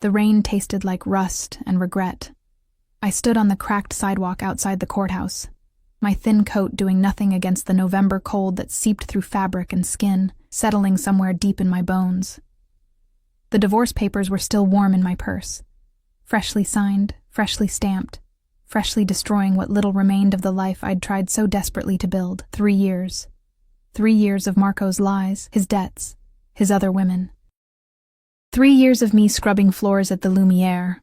The rain tasted like rust and regret. I stood on the cracked sidewalk outside the courthouse, my thin coat doing nothing against the November cold that seeped through fabric and skin, settling somewhere deep in my bones. The divorce papers were still warm in my purse, freshly signed, freshly stamped, freshly destroying what little remained of the life I'd tried so desperately to build. 3 years. 3 years of Marco's lies, his debts, his other women. 3 years of me scrubbing floors at the Lumiere,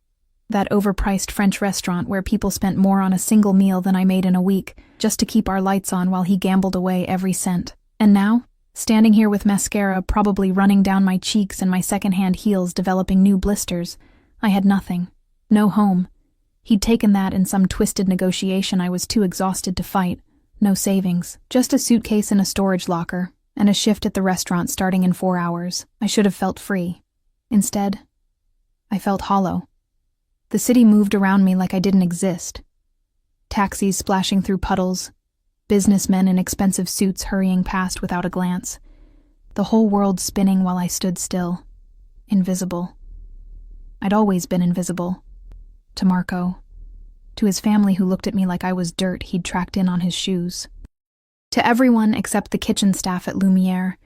that overpriced French restaurant where people spent more on a single meal than I made in a week, just to keep our lights on while he gambled away every cent. And now, standing here with mascara probably running down my cheeks and my second-hand heels developing new blisters, I had nothing. No home. He'd taken that in some twisted negotiation I was too exhausted to fight. No savings. Just a suitcase in a storage locker, and a shift at the restaurant starting in 4 hours. I should have felt free. Instead, I felt hollow. The city moved around me like I didn't exist. Taxis splashing through puddles, businessmen in expensive suits hurrying past without a glance. The whole world spinning while I stood still. Invisible. I'd always been invisible. To Marco. To his family who looked at me like I was dirt he'd tracked in on his shoes. To everyone except the kitchen staff at Lumiere,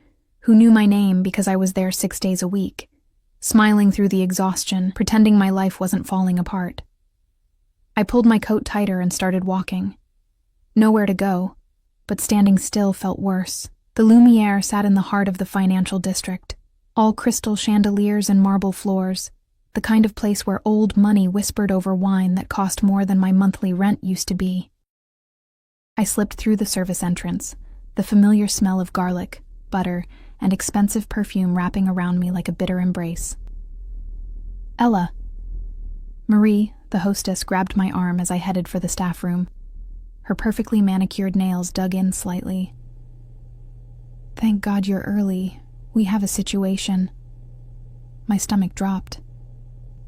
who knew my name because I was there 6 days a week, smiling through the exhaustion, pretending my life wasn't falling apart. I pulled my coat tighter and started walking. Nowhere to go, but standing still felt worse. The Lumiere sat in the heart of the financial district, all crystal chandeliers and marble floors, the kind of place where old money whispered over wine that cost more than my monthly rent used to be. I slipped through the service entrance, the familiar smell of garlic, butter, and expensive perfume wrapping around me like a bitter embrace. Ella. Marie, the hostess, grabbed my arm as I headed for the staff room. Her perfectly manicured nails dug in slightly. Thank God you're early. We have a situation. My stomach dropped.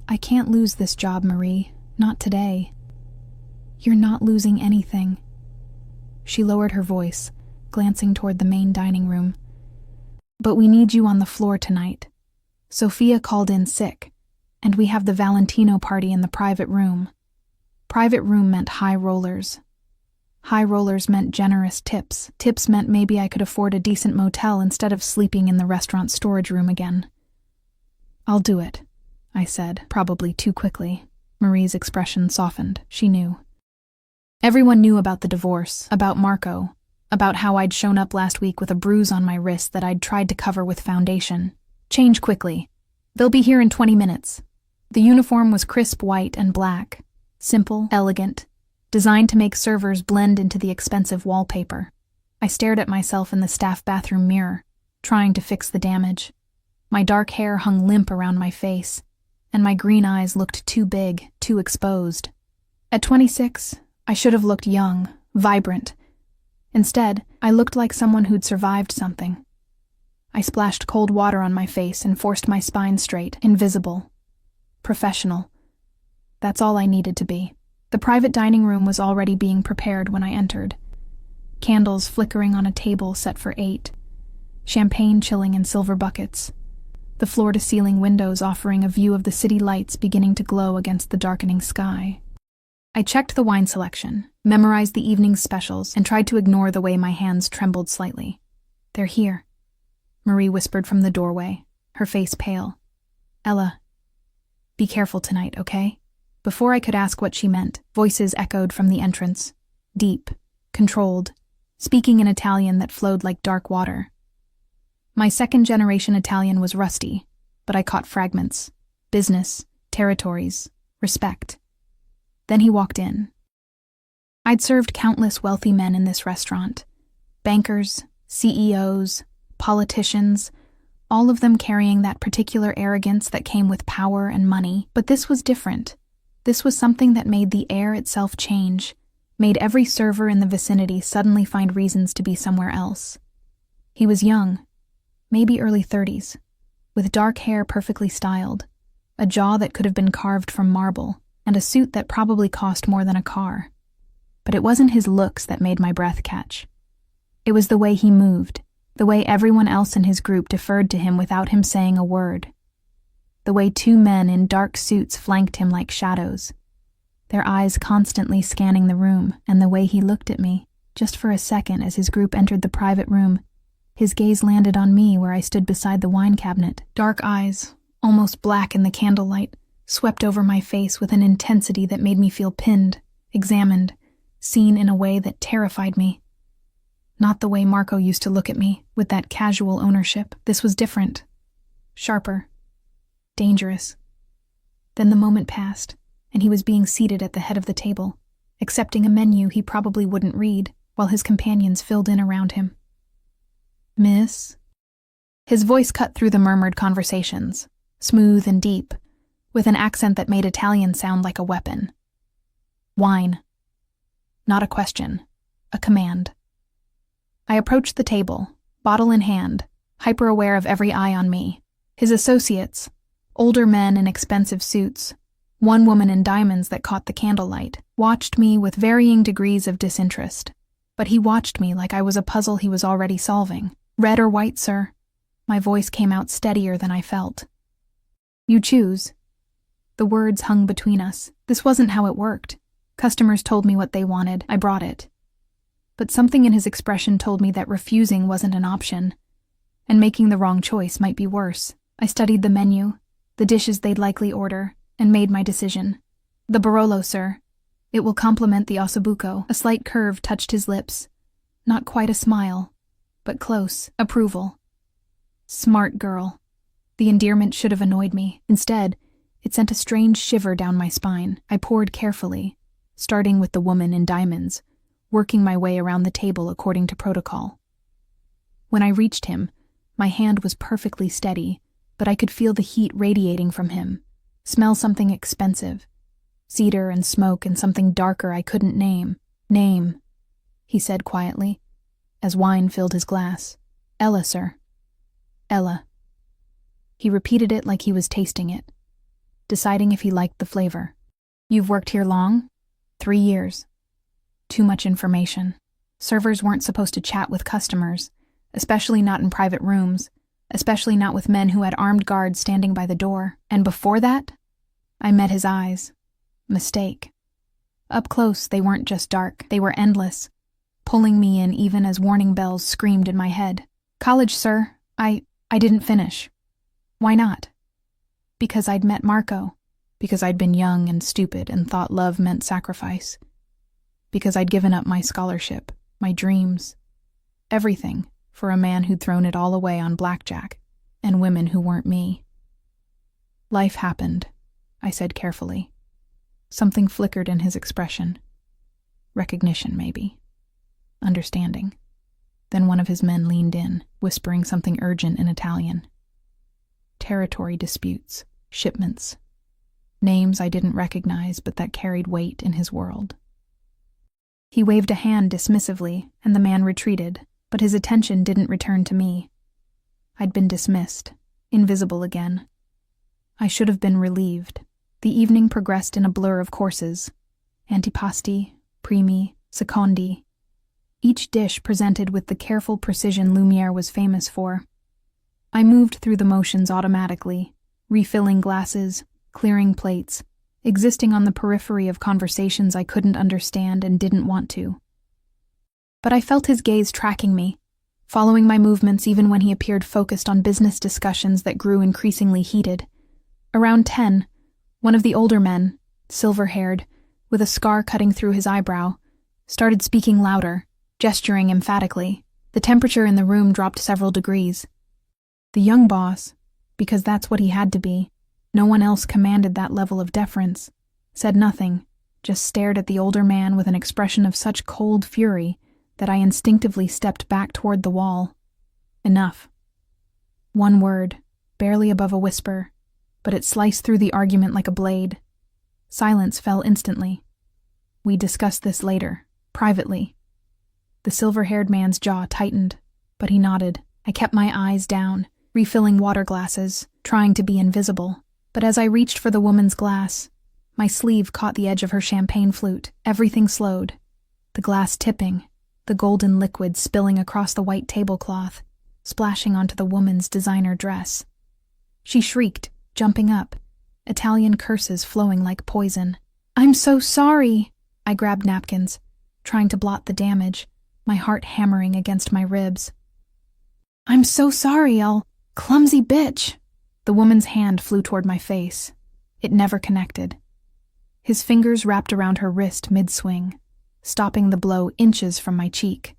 I can't lose this job, Marie. Not today. You're not losing anything. She lowered her voice, glancing toward the main dining room. But we need you on the floor tonight. Sophia called in sick, and we have the Valentino party in the private room. Private room meant high rollers. High rollers meant generous tips. Tips meant maybe I could afford a decent motel instead of sleeping in the restaurant storage room again. I'll do it, I said, probably too quickly. Marie's expression softened. She knew. Everyone knew about the divorce, about Marco, about how I'd shown up last week with a bruise on my wrist that I'd tried to cover with foundation. Change quickly. They'll be here in 20 minutes. The uniform was crisp white and black, simple, elegant, designed to make servers blend into the expensive wallpaper. I stared at myself in the staff bathroom mirror, trying to fix the damage. My dark hair hung limp around my face, and my green eyes looked too big, too exposed. At 26, I should have looked young, vibrant. Instead, I looked like someone who'd survived something. I splashed cold water on my face and forced my spine straight, invisible. Professional. That's all I needed to be. The private dining room was already being prepared when I entered. Candles flickering on a table set for 8. Champagne chilling in silver buckets. The floor-to-ceiling windows offering a view of the city lights beginning to glow against the darkening sky. I checked the wine selection, memorized the evening's specials, and tried to ignore the way my hands trembled slightly. They're here, Marie whispered from the doorway, her face pale. Ella, be careful tonight, okay? Before I could ask what she meant, voices echoed from the entrance, deep, controlled, speaking in Italian that flowed like dark water. My second-generation Italian was rusty, but I caught fragments. Business, territories, respect. Then he walked in. I'd served countless wealthy men in this restaurant. Bankers, CEOs, politicians, all of them carrying that particular arrogance that came with power and money. But this was different. This was something that made the air itself change, made every server in the vicinity suddenly find reasons to be somewhere else. He was young, maybe early 30s, with dark hair perfectly styled, a jaw that could have been carved from marble, and a suit that probably cost more than a car. But it wasn't his looks that made my breath catch. It was the way he moved, the way everyone else in his group deferred to him without him saying a word. the way two men in dark suits flanked him like shadows, their eyes constantly scanning the room, and the way he looked at me, just for a second as his group entered the private room. His gaze landed on me where I stood beside the wine cabinet. Dark eyes, almost black in the candlelight, swept over my face with an intensity that made me feel pinned, examined, seen in a way that terrified me. Not the way Marco used to look at me, with that casual ownership. This was different. Sharper. Dangerous. Then the moment passed, and he was being seated at the head of the table, accepting a menu he probably wouldn't read, while his companions filled in around him. "Miss?" His voice cut through the murmured conversations, smooth and deep, with an accent that made Italian sound like a weapon. Wine. Not a question, a command. I approached the table, bottle in hand, hyper-aware of every eye on me. His associates, older men in expensive suits, one woman in diamonds that caught the candlelight, watched me with varying degrees of disinterest. But he watched me like I was a puzzle he was already solving. "Red or white, sir?" My voice came out steadier than I felt. "You choose." The words hung between us. This wasn't how it worked. Customers told me what they wanted. I brought it. But something in his expression told me that refusing wasn't an option, and making the wrong choice might be worse. I studied the menu, the dishes they'd likely order, and made my decision. "The Barolo, sir. It will complement the ossobuco." A slight curve touched his lips. Not quite a smile, but close. Approval. Smart girl. The endearment should have annoyed me. Instead, it sent a strange shiver down my spine. I poured carefully, starting with the woman in diamonds, working my way around the table according to protocol. When I reached him, my hand was perfectly steady, but I could feel the heat radiating from him, smell something expensive. Cedar and smoke and something darker I couldn't name. "Name," he said quietly, as wine filled his glass. "Ella, sir." "Ella." He repeated it like he was tasting it, deciding if he liked the flavor. "You've worked here long?" 3 years. Too much information. Servers weren't supposed to chat with customers, especially not in private rooms, especially not with men who had armed guards standing by the door. And before that, I met his eyes. Mistake. Up close, they weren't just dark, they were endless, pulling me in even as warning bells screamed in my head. "College, sir. I didn't finish." "Why not?" "Because I'd met Marco. Because I'd been young and stupid and thought love meant sacrifice. Because I'd given up my scholarship, my dreams, everything, for a man who'd thrown it all away on blackjack, and women who weren't me." "Life happened," I said carefully. Something flickered in his expression. Recognition, maybe. Understanding. Then one of his men leaned in, whispering something urgent in Italian. Territory disputes, shipments, names I didn't recognize but that carried weight in his world. He waved a hand dismissively, and the man retreated, but his attention didn't return to me. I'd been dismissed, invisible again. I should have been relieved. The evening progressed in a blur of courses. Antipasti, primi, secondi. Each dish presented with the careful precision Lumiere was famous for. I moved through the motions automatically, refilling glasses, clearing plates, existing on the periphery of conversations I couldn't understand and didn't want to. But I felt his gaze tracking me, following my movements even when he appeared focused on business discussions that grew increasingly heated. Around 10, one of the older men, silver-haired, with a scar cutting through his eyebrow, started speaking louder, gesturing emphatically. The temperature in the room dropped several degrees. The young boss, because that's what he had to be, no one else commanded that level of deference, said nothing, just stared at the older man with an expression of such cold fury that I instinctively stepped back toward the wall. Enough. One word, barely above a whisper, but it sliced through the argument like a blade. Silence fell instantly. "We discussed this later, privately." The silver-haired man's jaw tightened, but he nodded. I kept my eyes down, refilling water glasses, trying to be invisible. But as I reached for the woman's glass, my sleeve caught the edge of her champagne flute. Everything slowed, the glass tipping, the golden liquid spilling across the white tablecloth, splashing onto the woman's designer dress. She shrieked, jumping up, Italian curses flowing like poison. "I'm so sorry!" I grabbed napkins, trying to blot the damage, my heart hammering against my ribs. "I'm so sorry, clumsy bitch!" The woman's hand flew toward my face. It never connected. His fingers wrapped around her wrist mid-swing, stopping the blow inches from my cheek.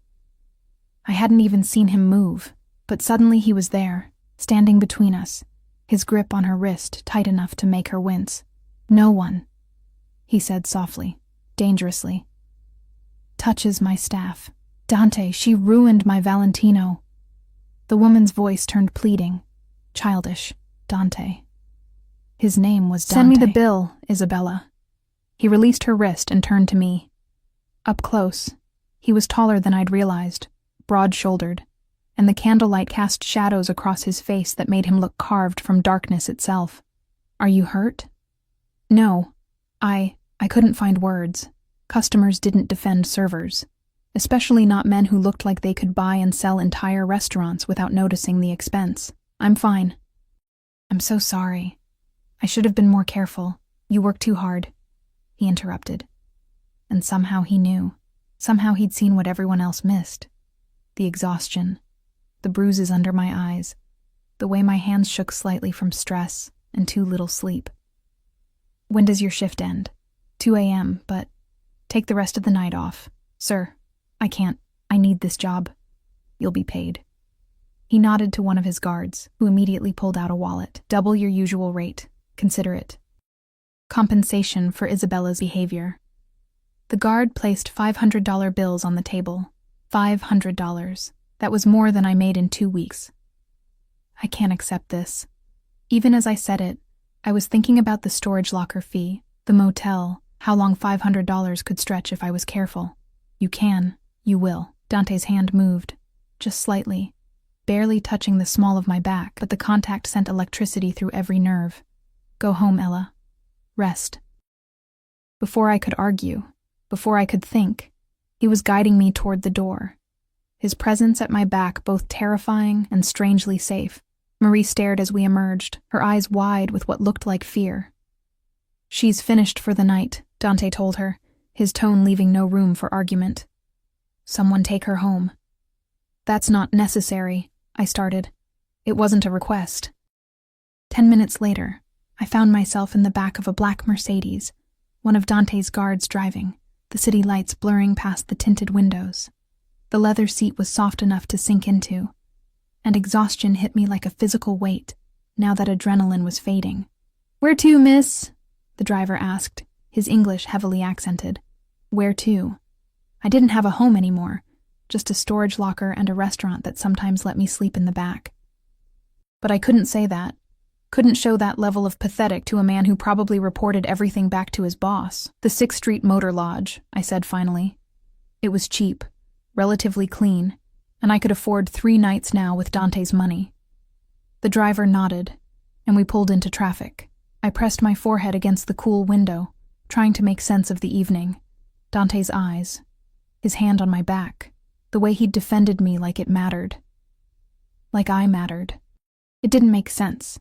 I hadn't even seen him move, but suddenly he was there, standing between us, his grip on her wrist tight enough to make her wince. "No one," he said softly, dangerously, "touches my staff. Dante, she ruined my Valentino." The woman's voice turned pleading, childish. Dante. His name was Dante. "Send me the bill, Isabella." He released her wrist and turned to me. Up close, he was taller than I'd realized, broad-shouldered, and the candlelight cast shadows across his face that made him look carved from darkness itself. "Are you hurt?" "No. I couldn't find words. Customers didn't defend servers, especially not men who looked like they could buy and sell entire restaurants without noticing the expense. I'm fine." "I'm so sorry. I should have been more careful. You work too hard," he interrupted. And somehow he knew. Somehow he'd seen what everyone else missed. The exhaustion, the bruises under my eyes, the way my hands shook slightly from stress and too little sleep. "When does your shift end?" 2 a.m., but take the rest of the night off. "Sir, I can't. I need this job. You'll be paid." He nodded to one of his guards, who immediately pulled out a wallet. "Double your usual rate. Consider it compensation for Isabella's behavior." The guard placed $500 bills on the table. $500. That was more than I made in 2 weeks. I can't accept this. Even as I said it, I was thinking about the storage locker fee, the motel, how long $500 could stretch if I was careful. "You can. You will." Dante's hand moved, just slightly, barely touching the small of my back, but the contact sent electricity through every nerve. "Go home, Ella. Rest." Before I could argue, before I could think, he was guiding me toward the door. His presence at my back both terrifying and strangely safe. Marie stared as we emerged, her eyes wide with what looked like fear. "She's finished for the night," Dante told her, his tone leaving no room for argument. "Someone take her home." "That's not necessary," I started. It wasn't a request. 10 minutes later, I found myself in the back of a black Mercedes, one of Dante's guards driving, the city lights blurring past the tinted windows. The leather seat was soft enough to sink into, and exhaustion hit me like a physical weight, now that adrenaline was fading. "Where to, miss?" the driver asked, his English heavily accented. Where to? I didn't have a home anymore, just a storage locker and a restaurant that sometimes let me sleep in the back. But I couldn't say that. Couldn't show that level of pathetic to a man who probably reported everything back to his boss. "The 6th Street Motor Lodge," I said finally. It was cheap, relatively clean, and I could afford 3 nights now with Dante's money. The driver nodded, and we pulled into traffic. I pressed my forehead against the cool window, trying to make sense of the evening. Dante's eyes, his hand on my back, the way he'd defended me like it mattered. Like I mattered. It didn't make sense.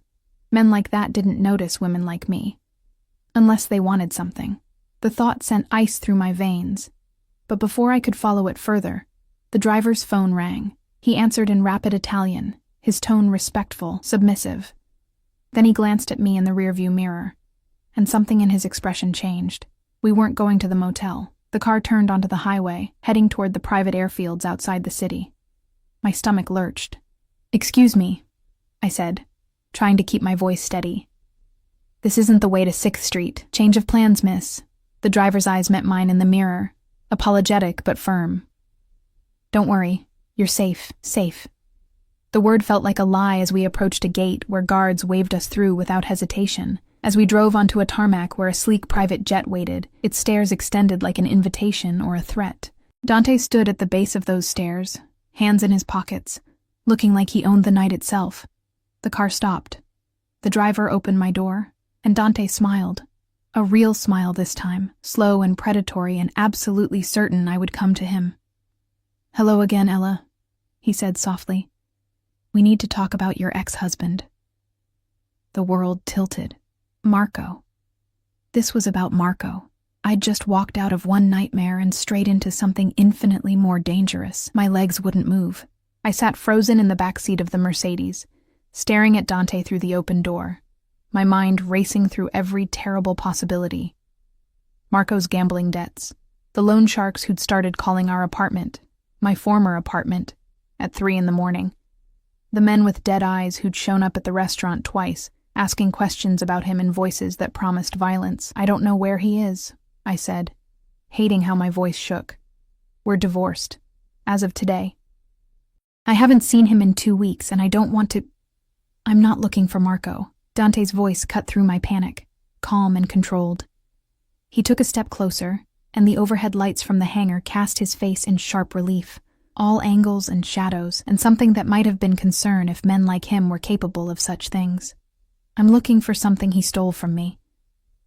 Men like that didn't notice women like me. Unless they wanted something. The thought sent ice through my veins. But before I could follow it further, the driver's phone rang. He answered in rapid Italian, his tone respectful, submissive. Then he glanced at me in the rearview mirror, and something in his expression changed. We weren't going to the motel. The car turned onto the highway, heading toward the private airfields outside the city. My stomach lurched. "Excuse me," I said, trying to keep my voice steady. "This isn't the way to 6th Street. Change of plans, miss." The driver's eyes met mine in the mirror, apologetic but firm. "Don't worry. You're safe, safe." The word felt like a lie as we approached a gate where guards waved us through without hesitation. As we drove onto a tarmac where a sleek private jet waited, its stairs extended like an invitation or a threat. Dante stood at the base of those stairs, hands in his pockets, looking like he owned the night itself. The car stopped. The driver opened my door, and Dante smiled. A real smile this time, slow and predatory and absolutely certain I would come to him. "Hello again, Ella," he said softly. "We need to talk about your ex-husband." The world tilted. Marco. This was about Marco. I'd just walked out of one nightmare and straight into something infinitely more dangerous. My legs wouldn't move. I sat frozen in the back seat of the Mercedes, staring at Dante through the open door, my mind racing through every terrible possibility. Marco's gambling debts, the loan sharks who'd started calling our apartment, my former apartment, at 3 a.m, the men with dead eyes who'd shown up at the restaurant twice, asking questions about him in voices that promised violence. I don't know where he is, I said, hating how my voice shook. We're divorced, as of today. I haven't seen him in 2 weeks, and I don't want to. I'm not looking for Marco. Dante's voice cut through my panic, calm and controlled. He took a step closer, and the overhead lights from the hangar cast his face in sharp relief, all angles and shadows, and something that might have been concern if men like him were capable of such things. I'm looking for something he stole from me.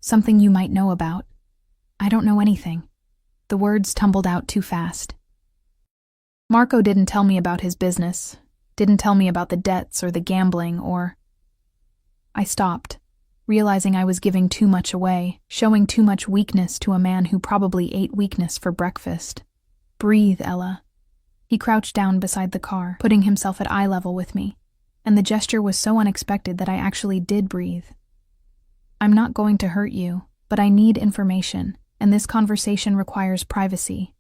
Something you might know about. I don't know anything. The words tumbled out too fast. Marco didn't tell me about his business, didn't tell me about the debts or the gambling or... I stopped, realizing I was giving too much away, showing too much weakness to a man who probably ate weakness for breakfast. Breathe, Ella. He crouched down beside the car, putting himself at eye level with me, and the gesture was so unexpected that I actually did breathe. I'm not going to hurt you, but I need information, and this conversation requires privacy.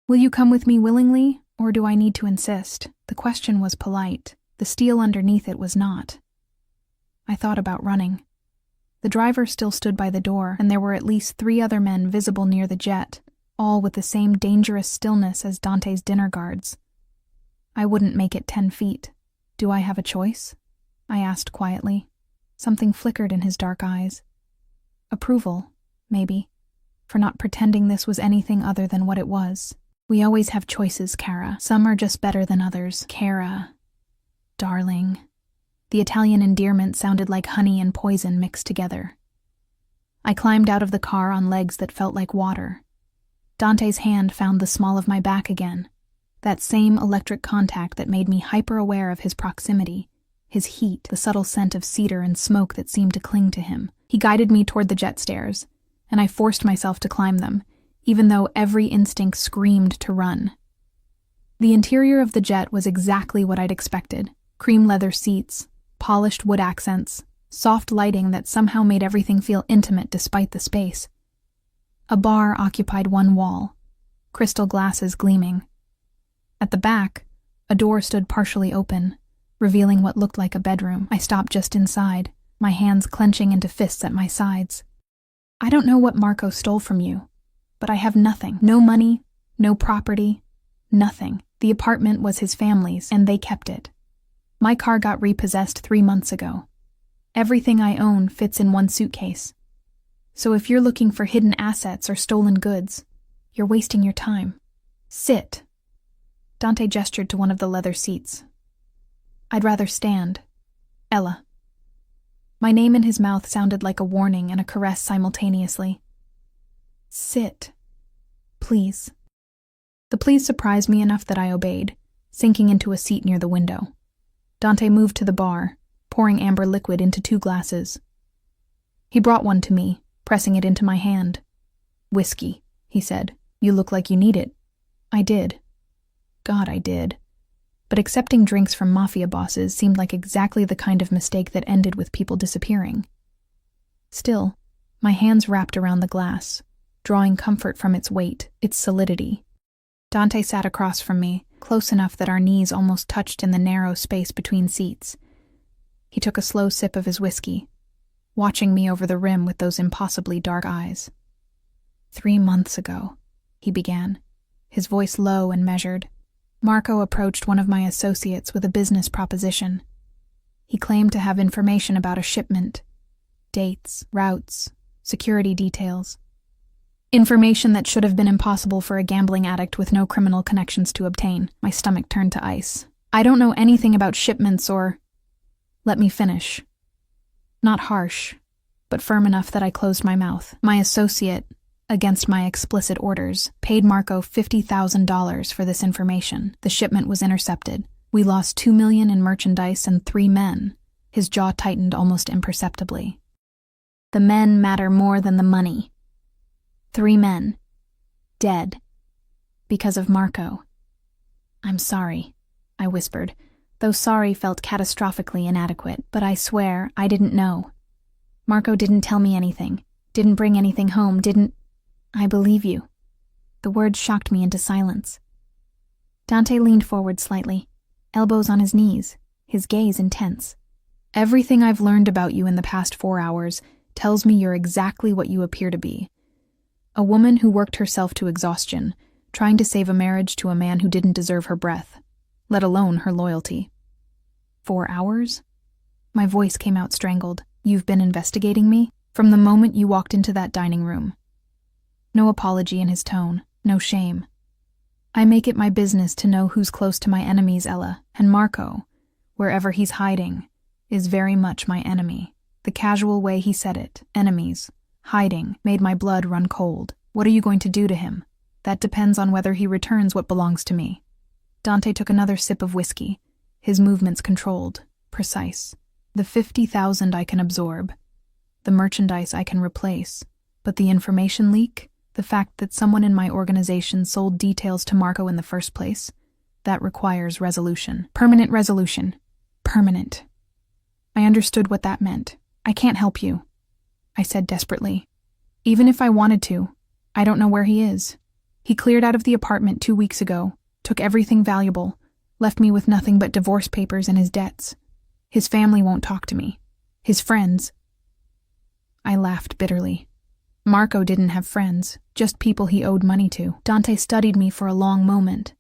Will you come with me willingly, or do I need to insist? The question was polite. The steel underneath it was not. I thought about running. The driver still stood by the door, and there were at least 3 other men visible near the jet, all with the same dangerous stillness as Dante's dinner guards. I wouldn't make it 10 feet. Do I have a choice? I asked quietly. Something flickered in his dark eyes. Approval, maybe, for not pretending this was anything other than what it was. We always have choices, Cara. Some are just better than others. Cara. Darling. The Italian endearment sounded like honey and poison mixed together. I climbed out of the car on legs that felt like water. Dante's hand found the small of my back again, that same electric contact that made me hyper-aware of his proximity, his heat, the subtle scent of cedar and smoke that seemed to cling to him. He guided me toward the jet stairs, and I forced myself to climb them, even though every instinct screamed to run. The interior of the jet was exactly what I'd expected. Cream leather seats, polished wood accents, soft lighting that somehow made everything feel intimate despite the space. A bar occupied one wall, crystal glasses gleaming. At the back, a door stood partially open, revealing what looked like a bedroom. I stopped just inside, my hands clenching into fists at my sides. I don't know what Marco stole from you, but I have nothing. No money, no property, nothing. The apartment was his family's, and they kept it. My car got repossessed 3 months ago. Everything I own fits in one suitcase. So if you're looking for hidden assets or stolen goods, you're wasting your time. Sit. Dante gestured to one of the leather seats. I'd rather stand. Ella. My name in his mouth sounded like a warning and a caress simultaneously. Sit. Please. The please surprised me enough that I obeyed, sinking into a seat near the window. Dante moved to the bar, pouring amber liquid into 2 glasses. He brought one to me, pressing it into my hand. Whiskey, he said. You look like you need it. I did. God, I did. But accepting drinks from Mafia bosses seemed like exactly the kind of mistake that ended with people disappearing. Still, my hands wrapped around the glass, drawing comfort from its weight, its solidity. Dante sat across from me, close enough that our knees almost touched in the narrow space between seats. He took a slow sip of his whiskey, watching me over the rim with those impossibly dark eyes. 3 months ago, he began, his voice low and measured. Marco approached one of my associates with a business proposition. He claimed to have information about a shipment, dates, routes, security details. Information that should have been impossible for a gambling addict with no criminal connections to obtain. My stomach turned to ice. I don't know anything about shipments or... Let me finish. Not harsh, but firm enough that I closed my mouth. My associate, against my explicit orders, paid Marco $50,000 for this information. The shipment was intercepted. We lost $2 million in merchandise and 3 men. His jaw tightened almost imperceptibly. The men matter more than the money. 3 men. Dead. Because of Marco. I'm sorry, I whispered, though sorry felt catastrophically inadequate, but I swear I didn't know. Marco didn't tell me anything, didn't bring anything home, didn't... I believe you. The words shocked me into silence. Dante leaned forward slightly, elbows on his knees, his gaze intense. Everything I've learned about you in the past 4 hours tells me you're exactly what you appear to be. A woman who worked herself to exhaustion, trying to save a marriage to a man who didn't deserve her breath, let alone her loyalty. 4 hours? My voice came out strangled. You've been investigating me? From the moment you walked into that dining room. No apology in his tone, no shame. I make it my business to know who's close to my enemies, Ella, and Marco, wherever he's hiding, is very much my enemy. The casual way he said it, enemies, hiding, made my blood run cold. What are you going to do to him? That depends on whether he returns what belongs to me. Dante took another sip of whiskey, his movements controlled, precise. The 50,000 I can absorb, the merchandise I can replace, but the information leak, the fact that someone in my organization sold details to Marco in the first place, that requires resolution. Permanent resolution. Permanent. I understood what that meant. I can't help you, I said desperately. Even if I wanted to, I don't know where he is. He cleared out of the apartment 2 weeks ago, took everything valuable, left me with nothing but divorce papers and his debts. His family won't talk to me. His friends. I laughed bitterly. Marco didn't have friends, just people he owed money to. Dante studied me for a long moment,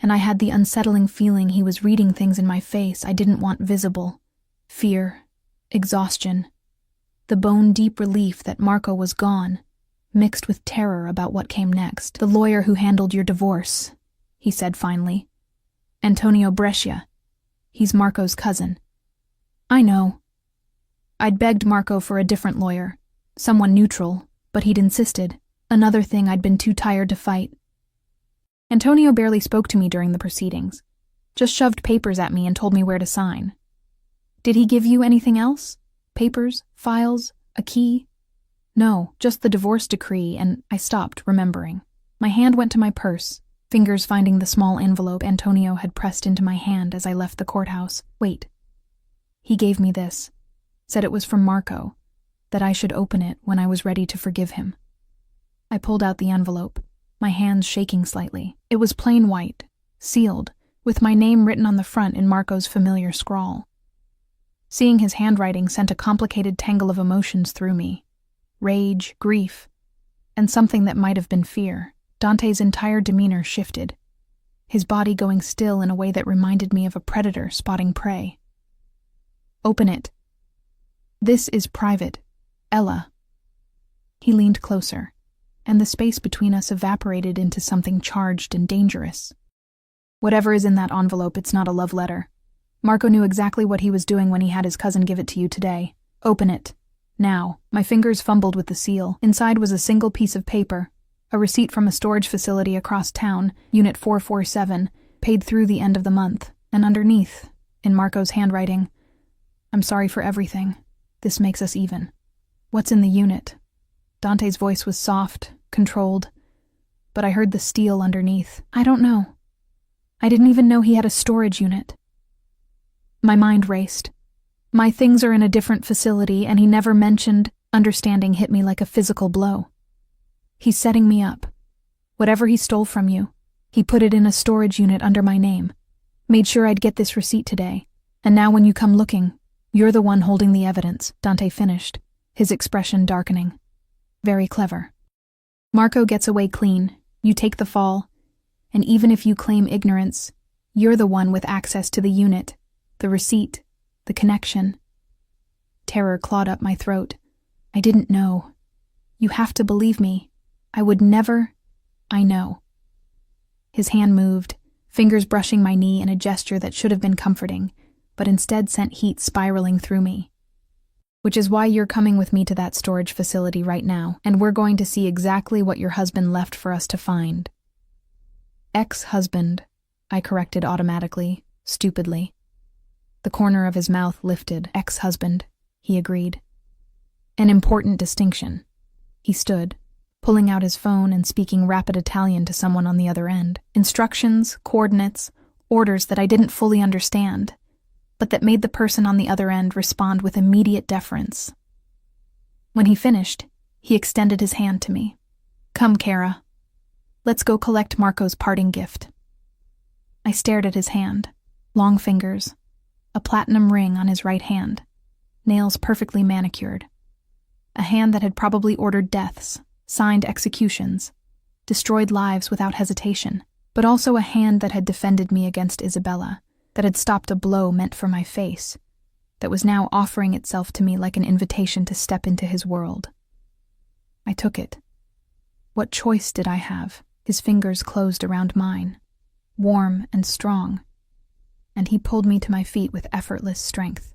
and I had the unsettling feeling he was reading things in my face I didn't want visible. Fear, exhaustion, the bone-deep relief that Marco was gone, mixed with terror about what came next. The lawyer who handled your divorce, he said finally. Antonio Brescia. He's Marco's cousin. I know. I'd begged Marco for a different lawyer, someone neutral, but he'd insisted. Another thing I'd been too tired to fight. Antonio barely spoke to me during the proceedings, just shoved papers at me and told me where to sign. Did he give you anything else? Papers? Files? A key? No, just the divorce decree, and I stopped, remembering. My hand went to my purse, fingers finding the small envelope Antonio had pressed into my hand as I left the courthouse. Wait. He gave me this, said it was from Marco, that I should open it when I was ready to forgive him. I pulled out the envelope, my hands shaking slightly. It was plain white, sealed, with my name written on the front in Marco's familiar scrawl. Seeing his handwriting sent a complicated tangle of emotions through me. Rage, grief, and something that might have been fear. Dante's entire demeanor shifted, his body going still in a way that reminded me of a predator spotting prey. Open it. This is private. Ella. He leaned closer, and the space between us evaporated into something charged and dangerous. Whatever is in that envelope, it's not a love letter. Marco knew exactly what he was doing when he had his cousin give it to you today. Open it. Now. My fingers fumbled with the seal. Inside was a single piece of paper, a receipt from a storage facility across town, Unit 447, paid through the end of the month, and underneath, in Marco's handwriting, I'm sorry for everything. This makes us even. What's in the unit? Dante's voice was soft, controlled, but I heard the steel underneath. I don't know. I didn't even know he had a storage unit. My mind raced. My things are in a different facility, and he never mentioned. Understanding hit me like a physical blow. He's setting me up. Whatever he stole from you, he put it in a storage unit under my name. Made sure I'd get this receipt today. And now when you come looking, you're the one holding the evidence, Dante finished, his expression darkening. Very clever. Marco gets away clean. You take the fall. And even if you claim ignorance, you're the one with access to the unit, the receipt, the connection. Terror clawed up my throat. I didn't know. You have to believe me. I would never. I know. His hand moved, fingers brushing my knee in a gesture that should have been comforting, but instead sent heat spiraling through me. Which is why you're coming with me to that storage facility right now, and we're going to see exactly what your husband left for us to find. Ex-husband, I corrected automatically, stupidly. The corner of his mouth lifted. Ex-husband, he agreed. An important distinction. He stood, pulling out his phone and speaking rapid Italian to someone on the other end. Instructions, coordinates, orders that I didn't fully understand, but that made the person on the other end respond with immediate deference. When he finished, he extended his hand to me. Come, Kara. Let's go collect Marco's parting gift. I stared at his hand. Long fingers, a platinum ring on his right hand, nails perfectly manicured. A hand that had probably ordered deaths, signed executions, destroyed lives without hesitation, but also a hand that had defended me against Isabella, that had stopped a blow meant for my face, that was now offering itself to me like an invitation to step into his world. I took it. What choice did I have? His fingers closed around mine, warm and strong, and he pulled me to my feet with effortless strength.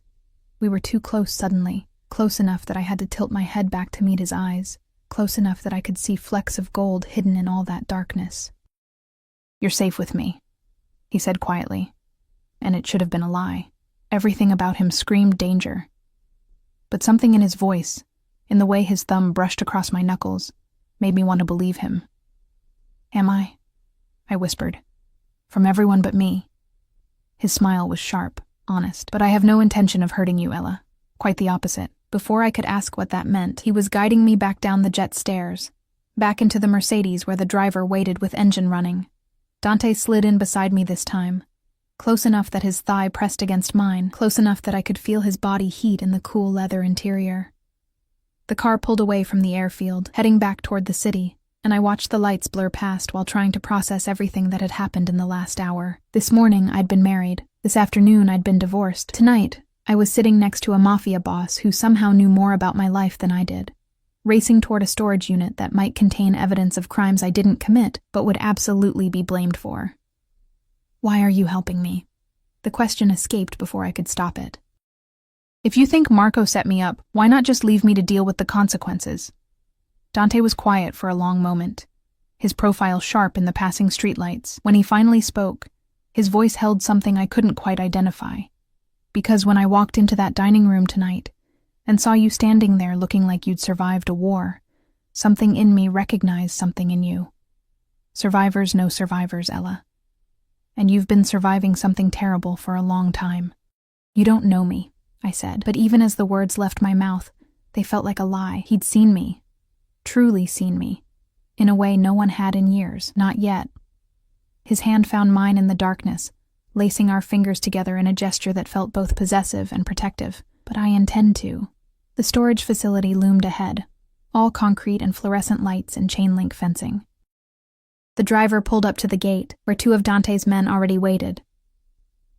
We were too close suddenly, close enough that I had to tilt my head back to meet his eyes, close enough that I could see flecks of gold hidden in all that darkness. You're safe with me, he said quietly, and it should have been a lie. Everything about him screamed danger. But something in his voice, in the way his thumb brushed across my knuckles, made me want to believe him. Am I? I whispered. From everyone but me. His smile was sharp, honest. But I have no intention of hurting you, Ella. Quite the opposite. Before I could ask what that meant, he was guiding me back down the jet stairs, back into the Mercedes where the driver waited with engine running. Dante slid in beside me this time, close enough that his thigh pressed against mine, close enough that I could feel his body heat in the cool leather interior. The car pulled away from the airfield, heading back toward the city, and I watched the lights blur past while trying to process everything that had happened in the last hour. This morning, I'd been married. This afternoon, I'd been divorced. Tonight, I was sitting next to a Mafia boss who somehow knew more about my life than I did, racing toward a storage unit that might contain evidence of crimes I didn't commit but would absolutely be blamed for. Why are you helping me? The question escaped before I could stop it. If you think Marco set me up, why not just leave me to deal with the consequences? Dante was quiet for a long moment, his profile sharp in the passing streetlights. When he finally spoke, his voice held something I couldn't quite identify. Because when I walked into that dining room tonight and saw you standing there looking like you'd survived a war, something in me recognized something in you. Survivors know survivors, Ella. And you've been surviving something terrible for a long time. You don't know me, I said, but even as the words left my mouth, they felt like a lie. He'd seen me. Truly seen me, in a way no one had in years, not yet. His hand found mine in the darkness, lacing our fingers together in a gesture that felt both possessive and protective. But I intend to. The storage facility loomed ahead, all concrete and fluorescent lights and chain-link fencing. The driver pulled up to the gate, where two of Dante's men already waited.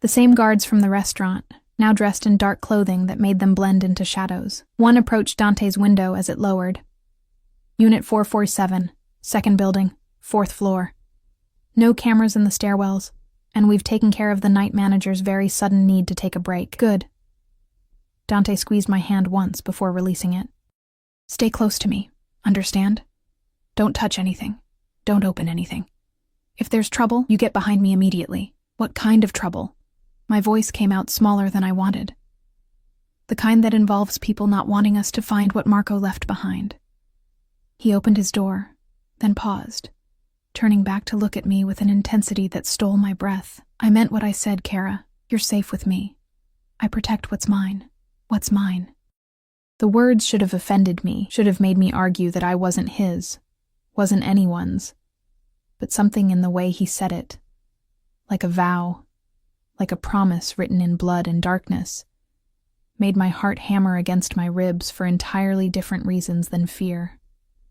The same guards from the restaurant, now dressed in dark clothing that made them blend into shadows. One approached Dante's window as it lowered. Unit 447, second building, 4th floor. No cameras in the stairwells, and we've taken care of the night manager's very sudden need to take a break. Good. Dante squeezed my hand once before releasing it. Stay close to me, understand? Don't touch anything. Don't open anything. If there's trouble, you get behind me immediately. What kind of trouble? My voice came out smaller than I wanted. The kind that involves people not wanting us to find what Marco left behind. He opened his door, then paused, turning back to look at me with an intensity that stole my breath. I meant what I said, Kara. You're safe with me. I protect what's mine. What's mine? The words should have offended me, should have made me argue that I wasn't his, wasn't anyone's. But something in the way he said it, like a vow, like a promise written in blood and darkness, made my heart hammer against my ribs for entirely different reasons than fear.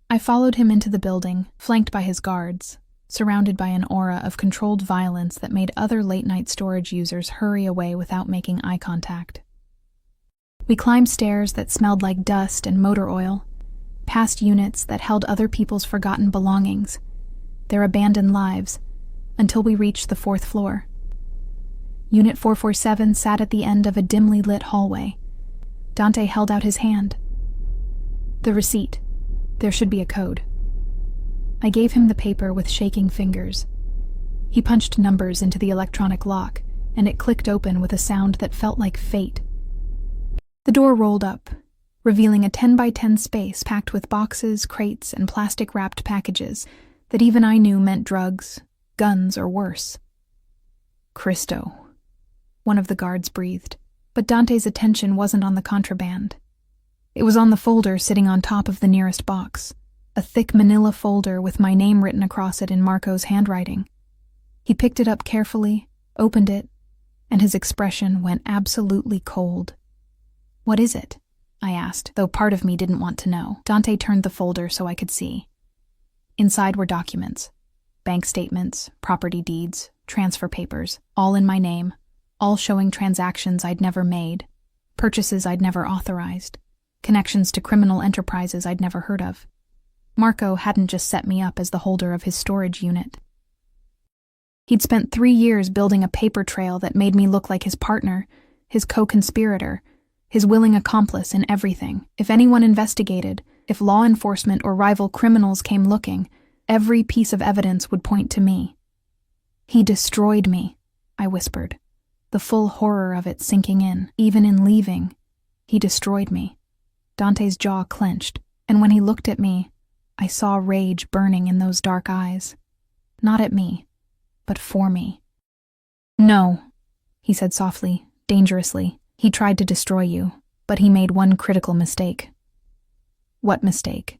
I followed him into the building, flanked by his guards, surrounded by an aura of controlled violence that made other late-night storage users hurry away without making eye contact. We climbed stairs that smelled like dust and motor oil, past units that held other people's forgotten belongings, their abandoned lives, until we reached the 4th floor. Unit 447 sat at the end of a dimly lit hallway. Dante held out his hand. The receipt. There should be a code. I gave him the paper with shaking fingers. He punched numbers into the electronic lock, and it clicked open with a sound that felt like fate. The door rolled up, revealing a 10-by-10 space packed with boxes, crates, and plastic-wrapped packages that even I knew meant drugs, guns, or worse. "Cristo," one of the guards breathed, but Dante's attention wasn't on the contraband. It was on the folder sitting on top of the nearest box, a thick manila folder with my name written across it in Marco's handwriting. He picked it up carefully, opened it, and his expression went absolutely cold. "What is it?" I asked, though part of me didn't want to know. Dante turned the folder so I could see. Inside were documents, bank statements, property deeds, transfer papers, all in my name, all showing transactions I'd never made, purchases I'd never authorized, connections to criminal enterprises I'd never heard of. Marco hadn't just set me up as the holder of his storage unit. He'd spent 3 years building a paper trail that made me look like his partner, his co-conspirator, his willing accomplice in everything. If anyone investigated, if law enforcement or rival criminals came looking, every piece of evidence would point to me. "He destroyed me," I whispered, the full horror of it sinking in. Even in leaving, he destroyed me. Dante's jaw clenched, and when he looked at me, I saw rage burning in those dark eyes. Not at me, but for me. "No," he said softly, dangerously. "He tried to destroy you, but he made one critical mistake." "What mistake?"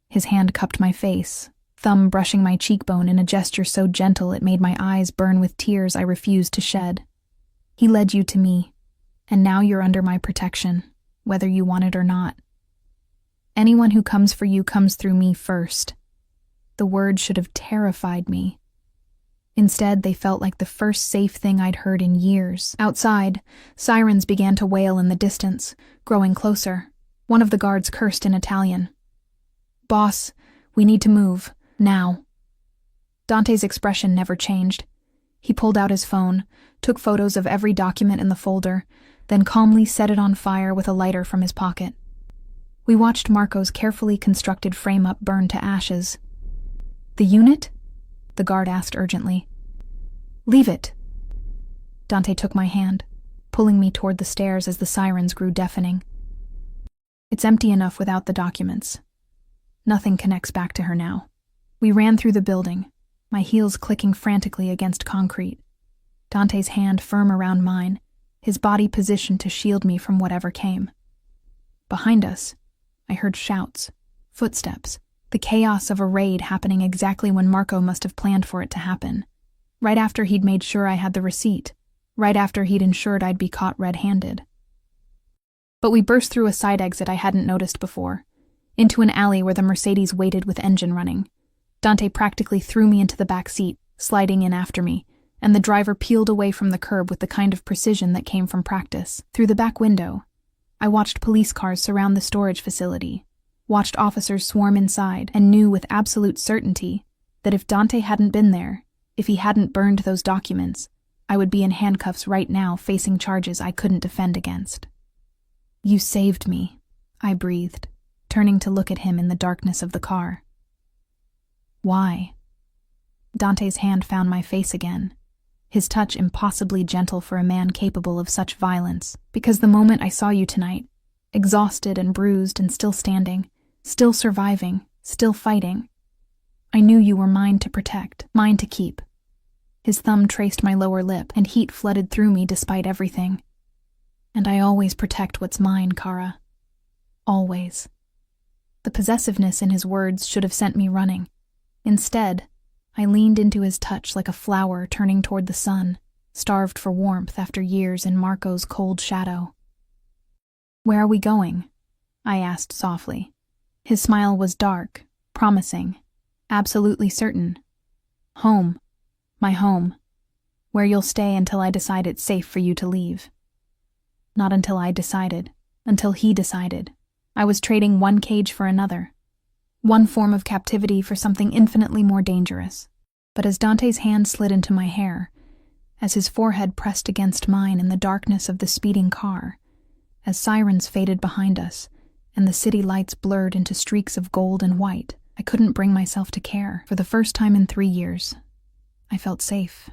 His hand cupped my face, thumb brushing my cheekbone in a gesture so gentle it made my eyes burn with tears I refused to shed. "He led you to me, and now you're under my protection, whether you want it or not. Anyone who comes for you comes through me first." The words should have terrified me. Instead, they felt like the first safe thing I'd heard in years. Outside, sirens began to wail in the distance, growing closer. One of the guards cursed in Italian. "Boss, we need to move, now." Dante's expression never changed. He pulled out his phone, took photos of every document in the folder, then calmly set it on fire with a lighter from his pocket. We watched Marco's carefully constructed frame-up burn to ashes. "The unit?" the guard asked urgently. "Leave it." Dante took my hand, pulling me toward the stairs as the sirens grew deafening. "It's empty enough without the documents. Nothing connects back to her now." We ran through the building, my heels clicking frantically against concrete. Dante's hand firm around mine, his body positioned to shield me from whatever came. Behind us, I heard shouts, footsteps, the chaos of a raid happening exactly when Marco must have planned for it to happen. Right after he'd made sure I had the receipt, right after he'd ensured I'd be caught red-handed. But we burst through a side exit I hadn't noticed before, into an alley where the Mercedes waited with engine running. Dante practically threw me into the back seat, sliding in after me, and the driver peeled away from the curb with the kind of precision that came from practice. Through the back window, I watched police cars surround the storage facility, watched officers swarm inside, and knew with absolute certainty that if Dante hadn't been there, if he hadn't burned those documents, I would be in handcuffs right now facing charges I couldn't defend against. "You saved me," I breathed, turning to look at him in the darkness of the car. "Why?" Dante's hand found my face again, his touch impossibly gentle for a man capable of such violence. "Because the moment I saw you tonight, exhausted and bruised and still standing, still surviving, still fighting, I knew you were mine to protect, mine to keep." His thumb traced my lower lip, and heat flooded through me despite everything. "And I always protect what's mine, Kara. Always." The possessiveness in his words should have sent me running. Instead, I leaned into his touch like a flower turning toward the sun, starved for warmth after years in Marco's cold shadow. "Where are we going?" I asked softly. His smile was dark, promising, absolutely certain. "Home. My home. Where you'll stay until I decide it's safe for you to leave." Not until I decided, until he decided. I was trading one cage for another. One form of captivity for something infinitely more dangerous. But as Dante's hand slid into my hair, as his forehead pressed against mine in the darkness of the speeding car, as sirens faded behind us, and the city lights blurred into streaks of gold and white, I couldn't bring myself to care. For the first time in 3 years, I felt safe.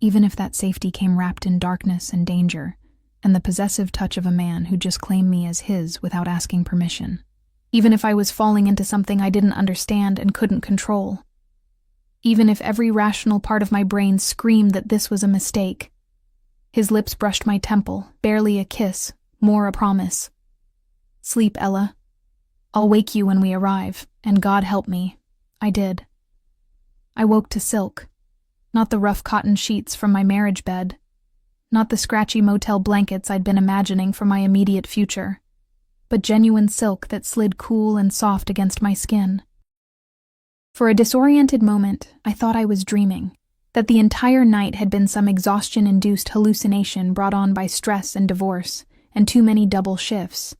even if that safety came wrapped in darkness and danger, and the possessive touch of a man who just claimed me as his without asking permission. Even if I was falling into something I didn't understand and couldn't control. Even if every rational part of my brain screamed that this was a mistake. His lips brushed my temple, barely a kiss, more a promise. Sleep, Ella. I'll wake you when we arrive, and God help me. I did. I woke to silk. Not the rough cotton sheets from my marriage bed. Not the scratchy motel blankets I'd been imagining for my immediate future, but genuine silk that slid cool and soft against my skin. For a disoriented moment, I thought I was dreaming, that the entire night had been some exhaustion-induced hallucination brought on by stress and divorce, and too many double shifts.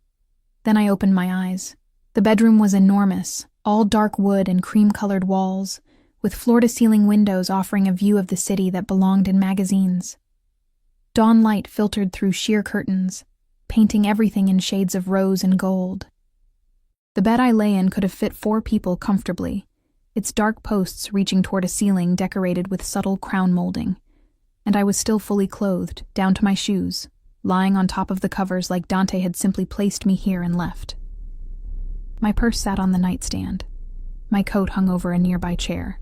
Then I opened my eyes. The bedroom was enormous, all dark wood and cream-colored walls, with floor-to-ceiling windows offering a view of the city that belonged in magazines. Dawn light filtered through sheer curtains, painting everything in shades of rose and gold. The bed I lay in could have fit 4 people comfortably, its dark posts reaching toward a ceiling decorated with subtle crown molding, and I was still fully clothed, down to my shoes, lying on top of the covers like Dante had simply placed me here and left. My purse sat on the nightstand. My coat hung over a nearby chair.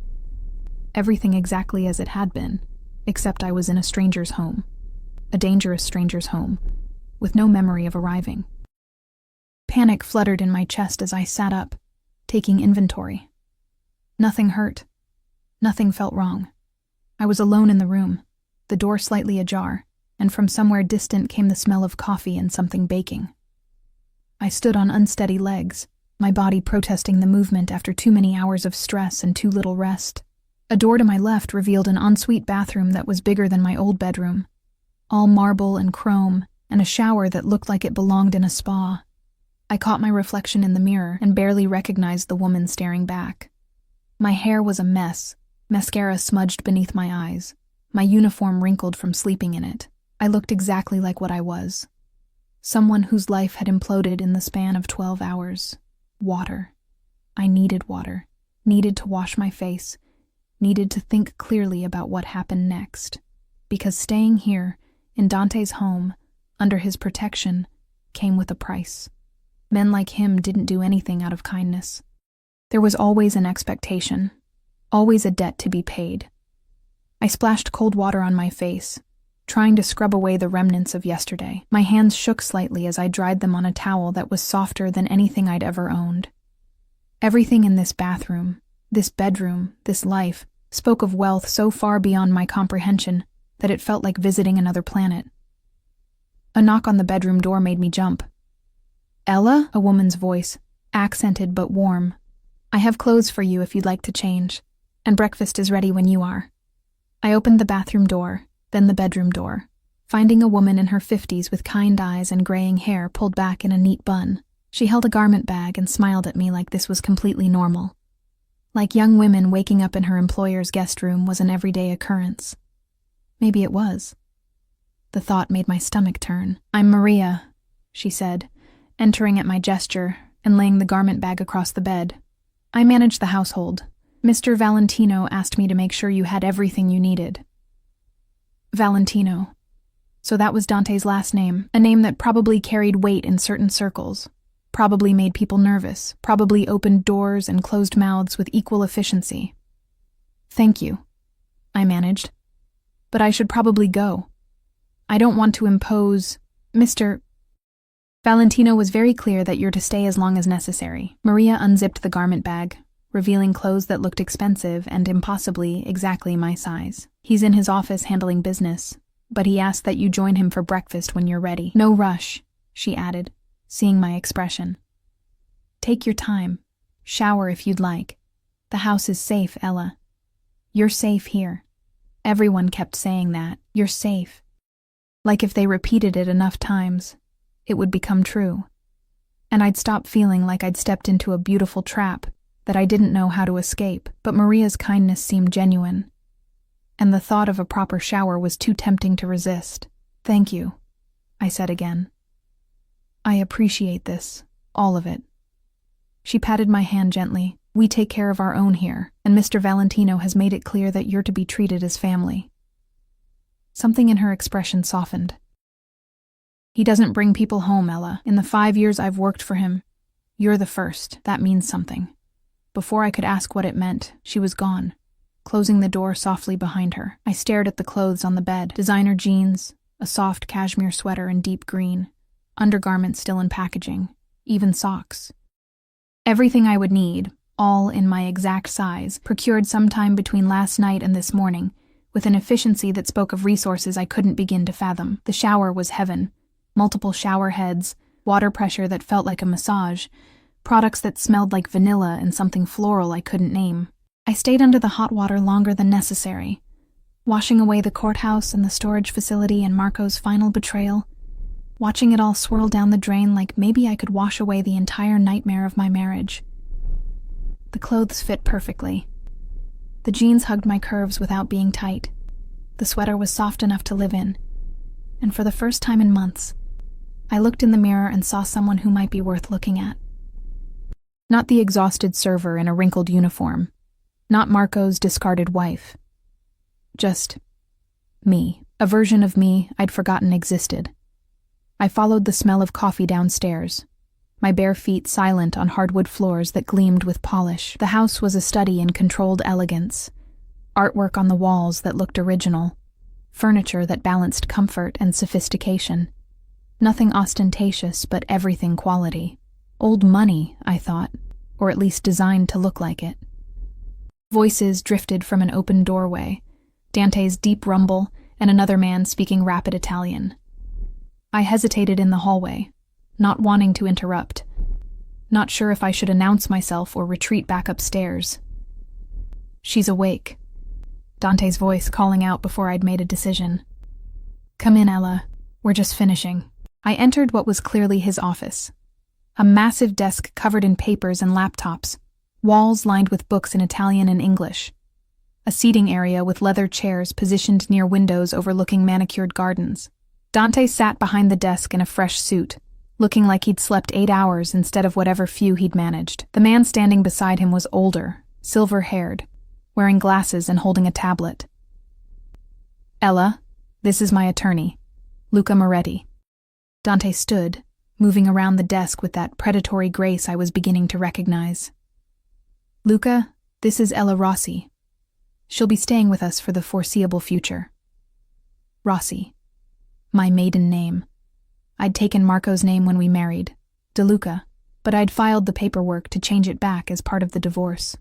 Everything exactly as it had been, except I was in a stranger's home. A dangerous stranger's home, with no memory of arriving. Panic fluttered in my chest as I sat up, taking inventory. Nothing hurt. Nothing felt wrong. I was alone in the room, the door slightly ajar, and from somewhere distant came the smell of coffee and something baking. I stood on unsteady legs, my body protesting the movement after too many hours of stress and too little rest. A door to my left revealed an ensuite bathroom that was bigger than my old bedroom, all marble and chrome, and a shower that looked like it belonged in a spa. I caught my reflection in the mirror and barely recognized the woman staring back. My hair was a mess, mascara smudged beneath my eyes, my uniform wrinkled from sleeping in it. I looked exactly like what I was. Someone whose life had imploded in the span of 12 hours. Water. I needed water, needed to wash my face, needed to think clearly about what happened next. Because staying here, in Dante's home, under his protection, came with a price. Men like him didn't do anything out of kindness. There was always an expectation, always a debt to be paid. I splashed cold water on my face, trying to scrub away the remnants of yesterday. My hands shook slightly as I dried them on a towel that was softer than anything I'd ever owned. Everything in this bathroom, this bedroom, this life, spoke of wealth so far beyond my comprehension that it felt like visiting another planet. A knock on the bedroom door made me jump. "Ella?" a woman's voice, accented but warm. "I have clothes for you if you'd like to change, and breakfast is ready when you are." I opened the bathroom door, then the bedroom door, finding a woman in her 50s with kind eyes and graying hair pulled back in a neat bun. She held a garment bag and smiled at me like this was completely normal. Like young women waking up in her employer's guest room was an everyday occurrence. Maybe it was. The thought made my stomach turn. "I'm Maria," she said, entering at my gesture and laying the garment bag across the bed. "I manage the household. Mr. Valentino asked me to make sure you had everything you needed." Valentino. So that was Dante's last name, a name that probably carried weight in certain circles, probably made people nervous, probably opened doors and closed mouths with equal efficiency. "Thank you," I managed. "But I should probably go. I don't want to impose, Mr. Valentino was very clear that you're to stay as long as necessary." Maria unzipped the garment bag, revealing clothes that looked expensive and impossibly exactly my size. "He's in his office handling business, but he asked that you join him for breakfast when you're ready." "No rush," she added, seeing my expression. "Take your time. Shower if you'd like. The house is safe, Ella. You're safe here." Everyone kept saying that. "You're safe." Like if they repeated it enough times, it would become true. And I'd stop feeling like I'd stepped into a beautiful trap that I didn't know how to escape. But Maria's kindness seemed genuine, and the thought of a proper shower was too tempting to resist. "Thank you," I said again. "I appreciate this, all of it." She patted my hand gently. "We take care of our own here, and Mr. Valentino has made it clear that you're to be treated as family." Something in her expression softened. He doesn't bring people home, Ella. In the 5 years I've worked for him, you're the first. That means something. Before I could ask what it meant, she was gone, closing the door softly behind her. I stared at the clothes on the bed. Designer jeans, a soft cashmere sweater in deep green, undergarments still in packaging, even socks. Everything I would need, all in my exact size, procured sometime between last night and this morning, with an efficiency that spoke of resources I couldn't begin to fathom. The shower was heaven. Multiple shower heads, water pressure that felt like a massage, products that smelled like vanilla and something floral I couldn't name. I stayed under the hot water longer than necessary, washing away the courthouse and the storage facility and Marco's final betrayal, watching it all swirl down the drain like maybe I could wash away the entire nightmare of my marriage. The clothes fit perfectly. The jeans hugged my curves without being tight. The sweater was soft enough to live in. And for the first time in months, I looked in the mirror and saw someone who might be worth looking at. Not the exhausted server in a wrinkled uniform. Not Marco's discarded wife. Just me. A version of me I'd forgotten existed. I followed the smell of coffee downstairs, my bare feet silent on hardwood floors that gleamed with polish. The house was a study in controlled elegance. Artwork on the walls that looked original. Furniture that balanced comfort and sophistication. Nothing ostentatious, but everything quality. Old money, I thought, or at least designed to look like it. Voices drifted from an open doorway, Dante's deep rumble, and another man speaking rapid Italian. I hesitated in the hallway, not wanting to interrupt, not sure if I should announce myself or retreat back upstairs. "She's awake," Dante's voice calling out before I'd made a decision. "Come in, Ella. We're just finishing." I entered what was clearly his office. A massive desk covered in papers and laptops, walls lined with books in Italian and English. A seating area with leather chairs positioned near windows overlooking manicured gardens. Dante sat behind the desk in a fresh suit, looking like he'd slept 8 hours instead of whatever few he'd managed. The man standing beside him was older, silver-haired, wearing glasses and holding a tablet. "Ella, this is my attorney, Luca Moretti." Dante stood, moving around the desk with that predatory grace I was beginning to recognize. "Luca, this is Ella Rossi. She'll be staying with us for the foreseeable future." Rossi. My maiden name. I'd taken Marco's name when we married, DeLuca, but I'd filed the paperwork to change it back as part of the divorce.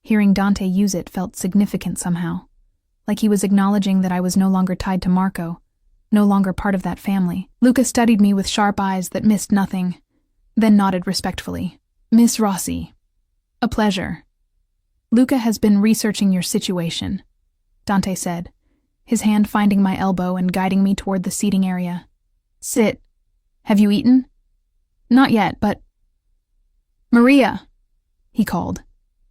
Hearing Dante use it felt significant somehow, like he was acknowledging that I was no longer tied to Marco, no longer part of that family. Luca studied me with sharp eyes that missed nothing, then nodded respectfully. "Miss Rossi, a pleasure. Luca has been researching your situation," Dante said, his hand finding my elbow and guiding me toward the seating area. "Sit. Have you eaten?" "Not yet, but—" "Maria," he called,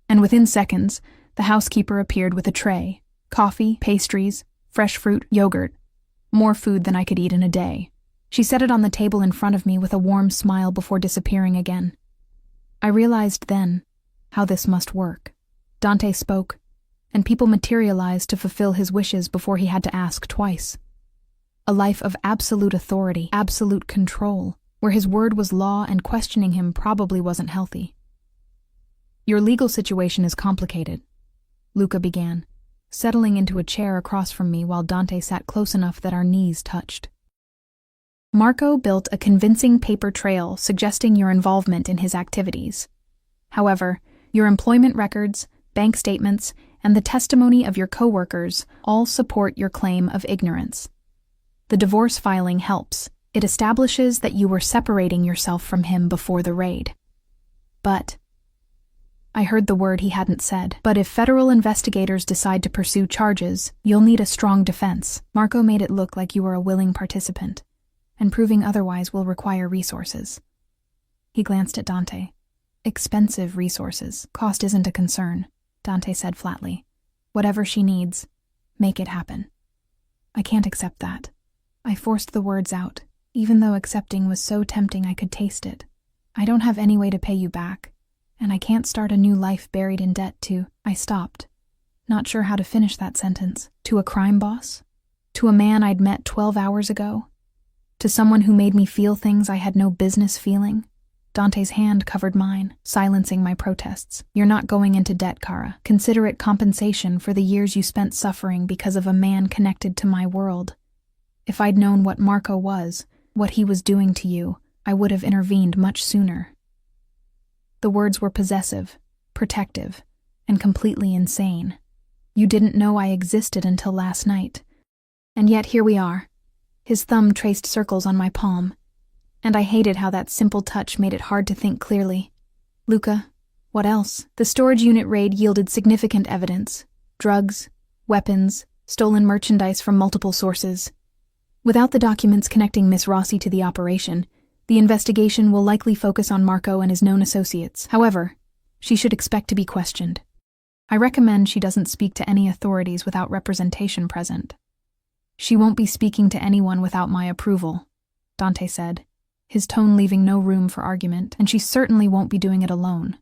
and within seconds, the housekeeper appeared with a tray, coffee, pastries, fresh fruit, yogurt, more food than I could eat in a day. She set it on the table in front of me with a warm smile before disappearing again. I realized then how this must work. Dante spoke, and people materialized to fulfill his wishes before he had to ask twice. A life of absolute authority, absolute control, where his word was law and questioning him probably wasn't healthy. "Your legal situation is complicated," Luca began, settling into a chair across from me while Dante sat close enough that our knees touched. "Marco built a convincing paper trail suggesting your involvement in his activities. However, your employment records, bank statements, and the testimony of your coworkers all support your claim of ignorance. The divorce filing helps. It establishes that you were separating yourself from him before the raid. But—" I heard the word he hadn't said. "But if federal investigators decide to pursue charges, you'll need a strong defense. Marco made it look like you were a willing participant, and proving otherwise will require resources." He glanced at Dante. "Expensive resources. Cost isn't a concern," Dante said flatly. "Whatever she needs, make it happen." I can't accept that. I forced the words out, even though accepting was so tempting I could taste it. "I don't have any way to pay you back, and I can't start a new life buried in debt to—" I stopped, not sure how to finish that sentence. "To a crime boss? To a man I'd met 12 hours ago? To someone who made me feel things I had no business feeling? Dante's hand covered mine, silencing my protests. You're not going into debt, Kara. Consider it compensation for the years you spent suffering because of a man connected to my world. If I'd known what Marco was, what he was doing to you, I would have intervened much sooner. The words were possessive, protective, and completely insane. You didn't know I existed until last night. And yet here we are. His thumb traced circles on my palm, and I hated how that simple touch made it hard to think clearly. Luca, what else? The storage unit raid yielded significant evidence. Drugs, weapons, stolen merchandise from multiple sources. Without the documents connecting Miss Rossi to the operation, the investigation will likely focus on Marco and his known associates. However, she should expect to be questioned. I recommend she doesn't speak to any authorities without representation present. She won't be speaking to anyone without my approval, Dante said, his tone leaving no room for argument, and she certainly won't be doing it alone.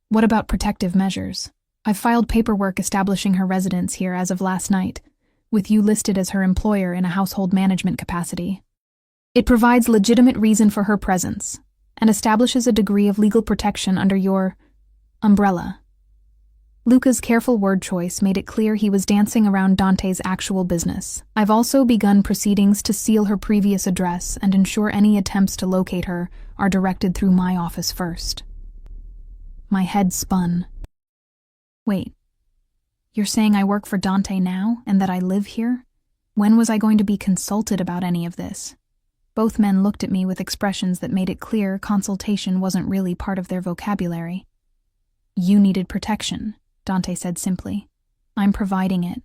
What about protective measures? I've filed paperwork establishing her residence here as of last night, with you listed as her employer in a household management capacity. It provides legitimate reason for her presence, and establishes a degree of legal protection under your umbrella. Luca's careful word choice made it clear he was dancing around Dante's actual business. I've also begun proceedings to seal her previous address and ensure any attempts to locate her are directed through my office first. My head spun. Wait, you're saying I work for Dante now and that I live here? When was I going to be consulted about any of this? Both men looked at me with expressions that made it clear consultation wasn't really part of their vocabulary. You needed protection, Dante said simply. I'm providing it.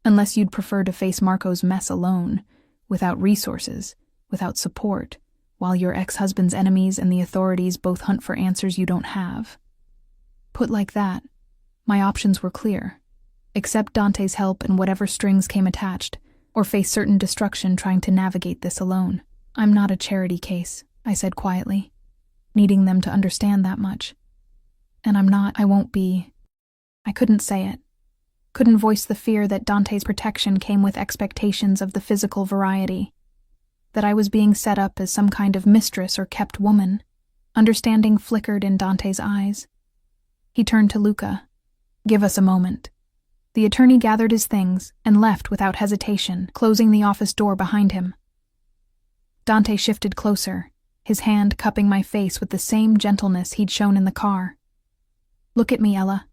Unless you'd prefer to face Marco's mess alone, without resources, without support, while your ex-husband's enemies and the authorities both hunt for answers you don't have. Put like that, my options were clear. Accept Dante's help and whatever strings came attached, or face certain destruction trying to navigate this alone. I'm not a charity case, I said quietly, needing them to understand that much. And I won't be. I couldn't say it. Couldn't voice the fear that Dante's protection came with expectations of the physical variety. That I was being set up as some kind of mistress or kept woman. Understanding flickered in Dante's eyes. He turned to Luca. Give us a moment. The attorney gathered his things and left without hesitation, closing the office door behind him. Dante shifted closer, his hand cupping my face with the same gentleness he'd shown in the car. Look at me, Ella.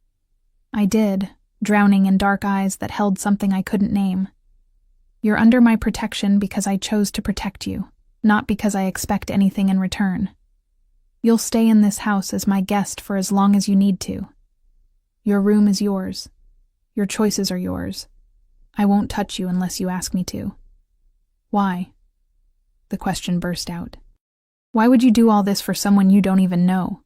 I did, drowning in dark eyes that held something I couldn't name. You're under my protection because I chose to protect you, not because I expect anything in return. You'll stay in this house as my guest for as long as you need to. Your room is yours. Your choices are yours. I won't touch you unless you ask me to. Why? The question burst out. Why would you do all this for someone you don't even know?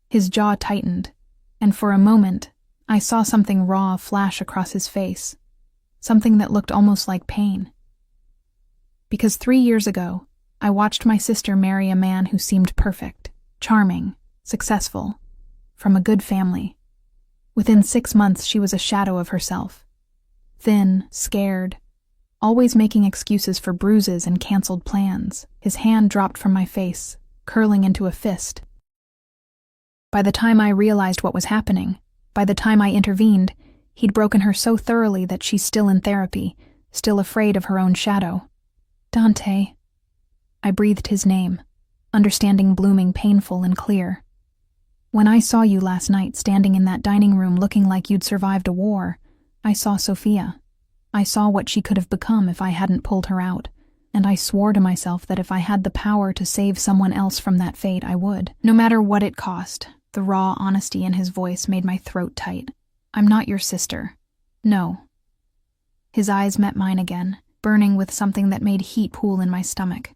His jaw tightened, and for a moment, I saw something raw flash across his face, something that looked almost like pain. Because 3 years ago, I watched my sister marry a man who seemed perfect, charming, successful, from a good family. Within 6 months, she was a shadow of herself. Thin, scared, always making excuses for bruises and canceled plans. His hand dropped from my face, curling into a fist. By the time I realized what was happening, by the time I intervened, he'd broken her so thoroughly that she's still in therapy, still afraid of her own shadow. Dante. I breathed his name, understanding blooming painful and clear. When I saw you last night standing in that dining room looking like you'd survived a war, I saw Sophia. I saw what she could have become if I hadn't pulled her out, and I swore to myself that if I had the power to save someone else from that fate, I would. No matter what it cost, the raw honesty in his voice made my throat tight. I'm not your sister. No. His eyes met mine again, burning with something that made heat pool in my stomach.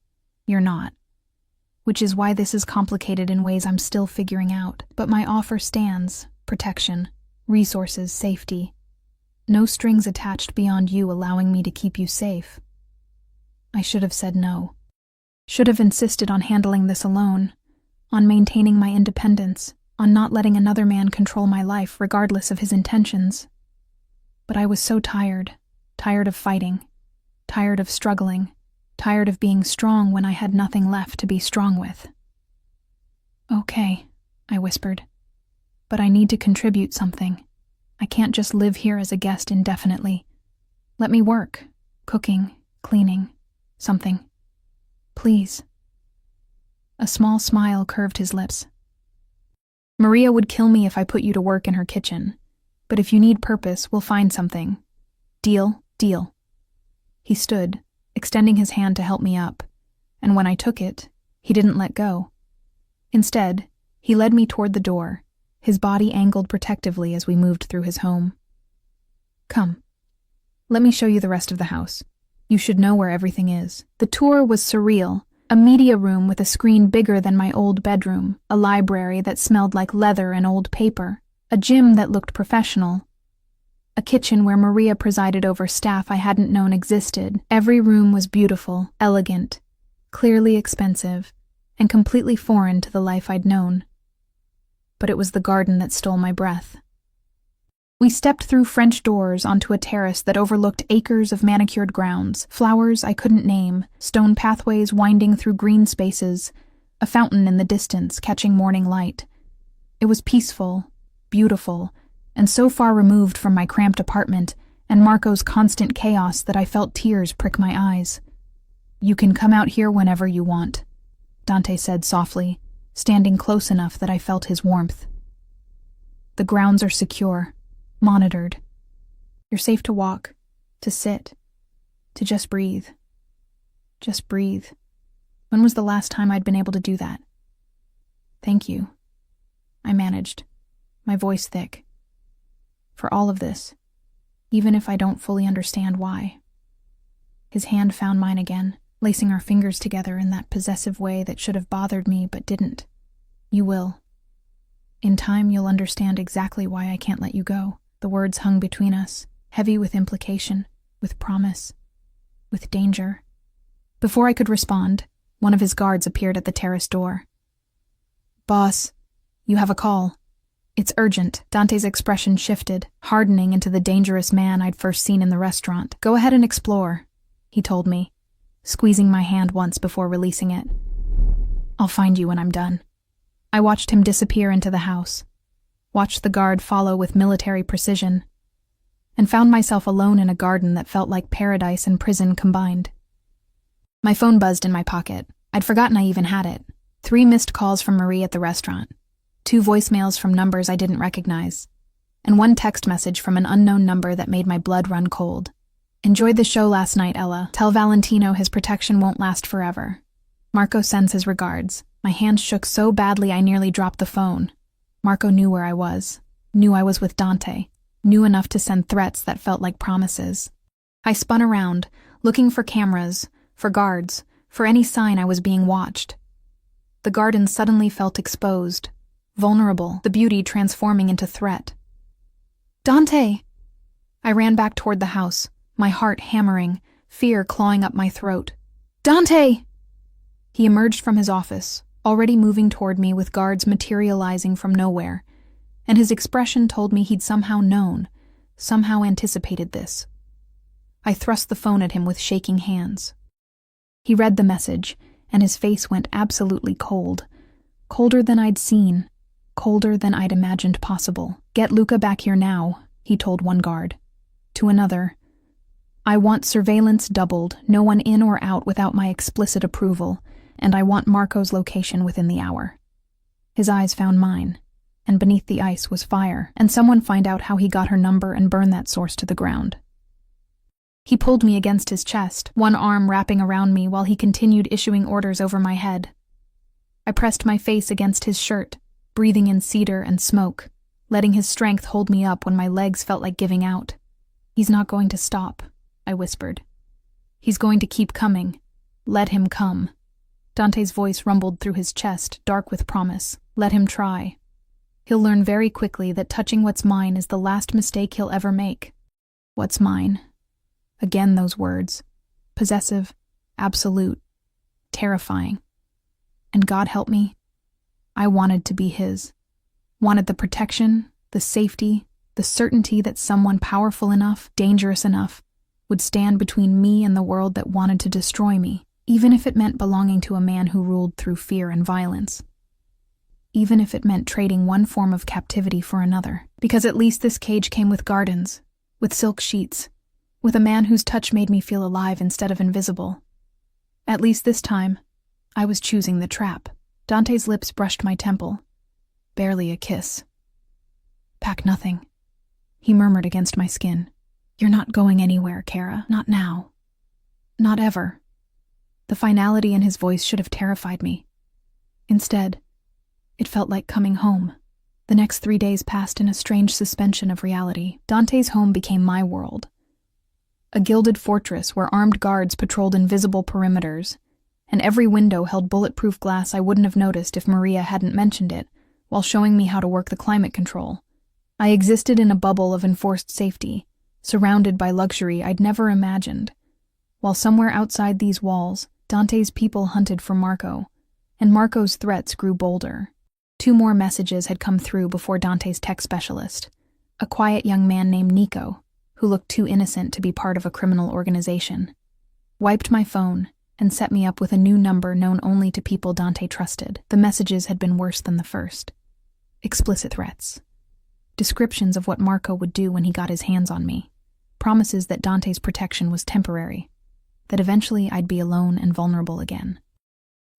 You're not. Which is why this is complicated in ways I'm still figuring out. But my offer stands. Protection, resources, safety. No strings attached beyond you allowing me to keep you safe. I should have said no. Should have insisted on handling this alone, on maintaining my independence, on not letting another man control my life regardless of his intentions. But I was so tired of fighting, tired of struggling, tired of being strong when I had nothing left to be strong with. "Okay," I whispered, "but I need to contribute something. I can't just live here as a guest indefinitely. Let me work, cooking, cleaning, something. Please." A small smile curved his lips. "Maria would kill me if I put you to work in her kitchen, but if you need purpose, we'll find something. Deal, deal." He stood, extending his hand to help me up, and when I took it, he didn't let go. Instead, he led me toward the door, his body angled protectively as we moved through his home. "Come. Let me show you the rest of the house. You should know where everything is." The tour was surreal. A media room with a screen bigger than my old bedroom, a library that smelled like leather and old paper, a gym that looked professional, a kitchen where Maria presided over staff I hadn't known existed. Every room was beautiful, elegant, clearly expensive, and completely foreign to the life I'd known. But it was the garden that stole my breath. We stepped through French doors onto a terrace that overlooked acres of manicured grounds, flowers I couldn't name, stone pathways winding through green spaces, a fountain in the distance catching morning light. It was peaceful, beautiful, and so far removed from my cramped apartment and Marco's constant chaos that I felt tears prick my eyes. "You can come out here whenever you want," Dante said softly, standing close enough that I felt his warmth. "The grounds are secure, monitored. You're safe to walk, to sit, to just breathe. Just breathe." When was the last time I'd been able to do that? "Thank you," I managed, my voice thick. "For all of this, even if I don't fully understand why." His hand found mine again, lacing our fingers together in that possessive way that should have bothered me but didn't. "You will. In time, you'll understand exactly why I can't let you go." The words hung between us, heavy with implication, with promise, with danger. Before I could respond, one of his guards appeared at the terrace door. "Boss, you have a call. It's urgent." Dante's expression shifted, hardening into the dangerous man I'd first seen in the restaurant. "Go ahead and explore," he told me, squeezing my hand once before releasing it. "I'll find you when I'm done." I watched him disappear into the house, watched the guard follow with military precision, and found myself alone in a garden that felt like paradise and prison combined. My phone buzzed in my pocket. I'd forgotten I even had it. 3 missed calls from Marie at the restaurant, 2 voicemails from numbers I didn't recognize, and 1 text message from an unknown number that made my blood run cold. "Enjoyed the show last night, Ella. Tell Valentino his protection won't last forever. Marco sends his regards." My hand shook so badly I nearly dropped the phone. Marco knew where I was, knew I was with Dante, knew enough to send threats that felt like promises. I spun around, looking for cameras, for guards, for any sign I was being watched. The garden suddenly felt exposed, vulnerable, the beauty transforming into threat. "Dante!" I ran back toward the house, my heart hammering, fear clawing up my throat. "Dante!" He emerged from his office, already moving toward me with guards materializing from nowhere, and his expression told me he'd somehow known, somehow anticipated this. I thrust the phone at him with shaking hands. He read the message, and his face went absolutely cold. Colder than I'd seen, colder than I'd imagined possible. "Get Luca back here now," he told one guard. To another, "I want surveillance doubled, no one in or out without my explicit approval, and I want Marco's location within the hour." His eyes found mine, and beneath the ice was fire, and someone find out how he got her number and burn that source to the ground. He pulled me against his chest, one arm wrapping around me while he continued issuing orders over my head. I pressed my face against his shirt, breathing in cedar and smoke, letting his strength hold me up when my legs felt like giving out. "He's not going to stop," I whispered. "He's going to keep coming. Let him come." Dante's voice rumbled through his chest, dark with promise. "Let him try. He'll learn very quickly that touching what's mine is the last mistake he'll ever make." What's mine? Again those words. Possessive, absolute, terrifying. And God help me, I wanted to be his. Wanted the protection, the safety, the certainty that someone powerful enough, dangerous enough, would stand between me and the world that wanted to destroy me, even if it meant belonging to a man who ruled through fear and violence. Even if it meant trading one form of captivity for another. Because at least this cage came with gardens, with silk sheets, with a man whose touch made me feel alive instead of invisible. At least this time, I was choosing the trap. Dante's lips brushed my temple. Barely a kiss. "Pack nothing," he murmured against my skin. "You're not going anywhere, Kara. Not now. Not ever." The finality in his voice should have terrified me. Instead, it felt like coming home. The next 3 days passed in a strange suspension of reality. Dante's home became my world. A gilded fortress where armed guards patrolled invisible perimeters, and every window held bulletproof glass I wouldn't have noticed if Maria hadn't mentioned it, while showing me how to work the climate control. I existed in a bubble of enforced safety, surrounded by luxury I'd never imagined. While somewhere outside these walls, Dante's people hunted for Marco, and Marco's threats grew bolder. 2 more messages had come through before Dante's tech specialist, a quiet young man named Nico, who looked too innocent to be part of a criminal organization, wiped my phone and set me up with a new number known only to people Dante trusted. The messages had been worse than the first. Explicit threats. Descriptions of what Marco would do when he got his hands on me. Promises that Dante's protection was temporary, that eventually I'd be alone and vulnerable again.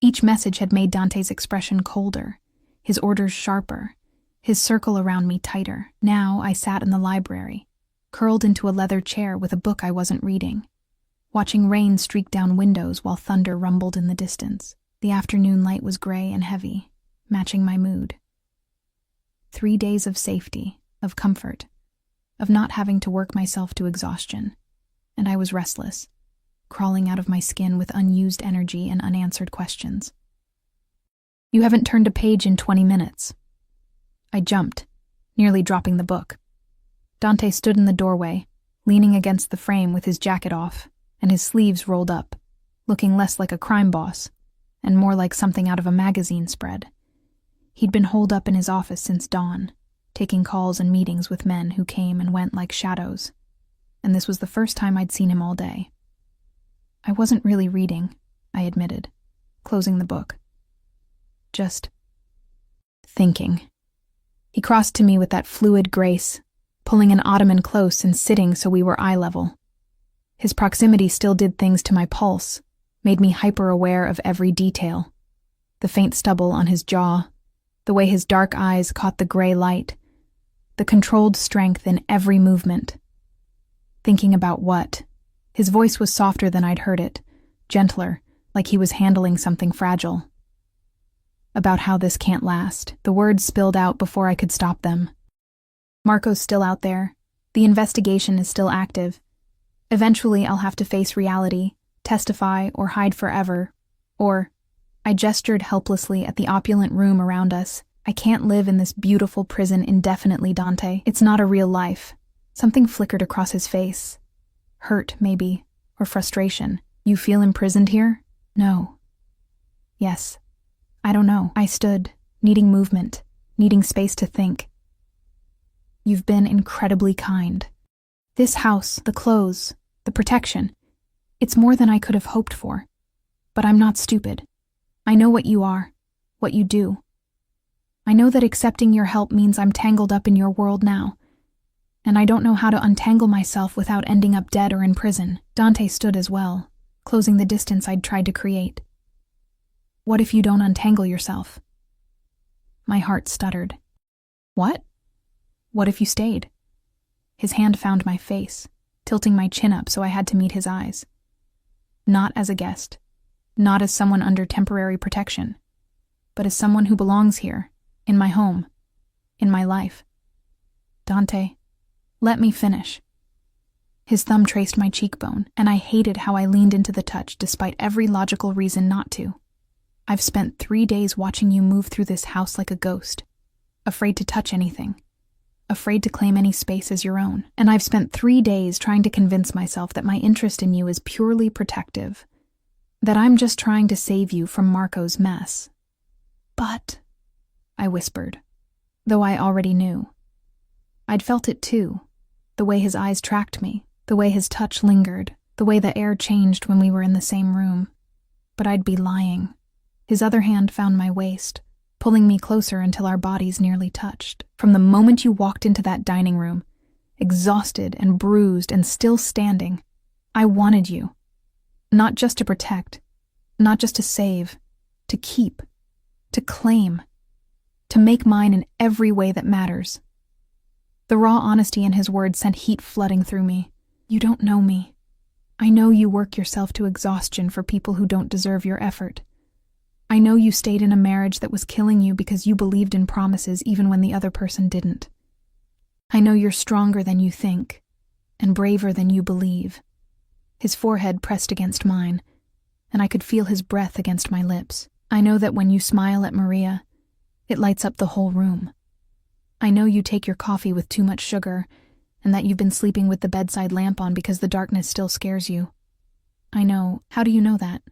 Each message had made Dante's expression colder, his orders sharper, his circle around me tighter. Now I sat in the library, curled into a leather chair with a book I wasn't reading, watching rain streak down windows while thunder rumbled in the distance. The afternoon light was gray and heavy, matching my mood. 3 days of safety, of comfort, of not having to work myself to exhaustion, and I was restless, crawling out of my skin with unused energy and unanswered questions. "You haven't turned a page in 20 minutes. I jumped, nearly dropping the book. Dante stood in the doorway, leaning against the frame with his jacket off and his sleeves rolled up, looking less like a crime boss and more like something out of a magazine spread. He'd been holed up in his office since dawn, taking calls and meetings with men who came and went like shadows, and this was the first time I'd seen him all day. I wasn't really reading, I admitted, closing the book. Just thinking. He crossed to me with that fluid grace, pulling an ottoman close and sitting so we were eye level. His proximity still did things to my pulse, made me hyper-aware of every detail. The faint stubble on his jaw, the way his dark eyes caught the gray light, the controlled strength in every movement. Thinking about what? His voice was softer than I'd heard it, gentler, like he was handling something fragile. About how this can't last. The words spilled out before I could stop them. Marco's still out there. The investigation is still active. Eventually I'll have to face reality, testify, or hide forever. Or, I gestured helplessly at the opulent room around us. I can't live in this beautiful prison indefinitely, Dante. It's not a real life. Something flickered across his face. Hurt, maybe, or frustration. You feel imprisoned here? No. Yes. I don't know. I stood, needing movement, needing space to think. You've been incredibly kind. This house, the clothes, the protection, it's more than I could have hoped for. But I'm not stupid. I know what you are, what you do. I know that accepting your help means I'm tangled up in your world now, and I don't know how to untangle myself without ending up dead or in prison. Dante stood as well, closing the distance I'd tried to create. What if you don't untangle yourself? My heart stuttered. What? What if you stayed? His hand found my face, tilting my chin up so I had to meet his eyes. Not as a guest, not as someone under temporary protection, but as someone who belongs here, in my home, in my life. Dante, let me finish. His thumb traced my cheekbone, and I hated how I leaned into the touch despite every logical reason not to. I've spent 3 days watching you move through this house like a ghost, afraid to touch anything, afraid to claim any space as your own. And I've spent 3 days trying to convince myself that my interest in you is purely protective, that I'm just trying to save you from Marco's mess. But, I whispered, though I already knew. I'd felt it too, the way his eyes tracked me, The way his touch lingered, the way the air changed when we were in the same room. But I'd be lying. His other hand found my waist, pulling me closer until our bodies nearly touched. From the moment you walked into that dining room, exhausted and bruised and still standing, I wanted you. Not just to protect, not just to save, to keep, to claim, to make mine in every way that matters. The raw honesty in his words sent heat flooding through me. You don't know me. I know you work yourself to exhaustion for people who don't deserve your effort. I know you stayed in a marriage that was killing you because you believed in promises even when the other person didn't. I know you're stronger than you think, and braver than you believe. His forehead pressed against mine, and I could feel his breath against my lips. I know that when you smile at Maria, it lights up the whole room. I know you take your coffee with too much sugar, and that you've been sleeping with the bedside lamp on because the darkness still scares you. I know. How do you know that?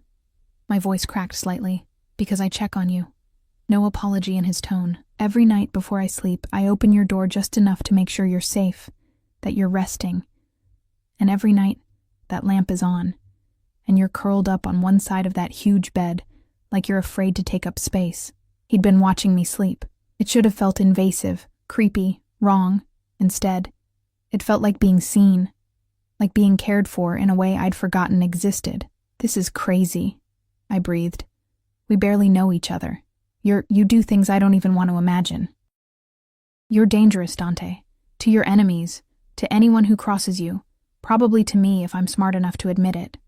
My voice cracked slightly, because I check on you. No apology in his tone. Every night before I sleep, I open your door just enough to make sure you're safe, that you're resting. And every night, that lamp is on, and you're curled up on one side of that huge bed, like you're afraid to take up space. He'd been watching me sleep. It should have felt invasive, creepy, wrong. Instead, it felt like being seen, like being cared for in a way I'd forgotten existed. This is crazy, I breathed. We barely know each other. You do things I don't even want to imagine. You're dangerous, Dante. To your enemies, to anyone who crosses you, probably to me if I'm smart enough to admit it.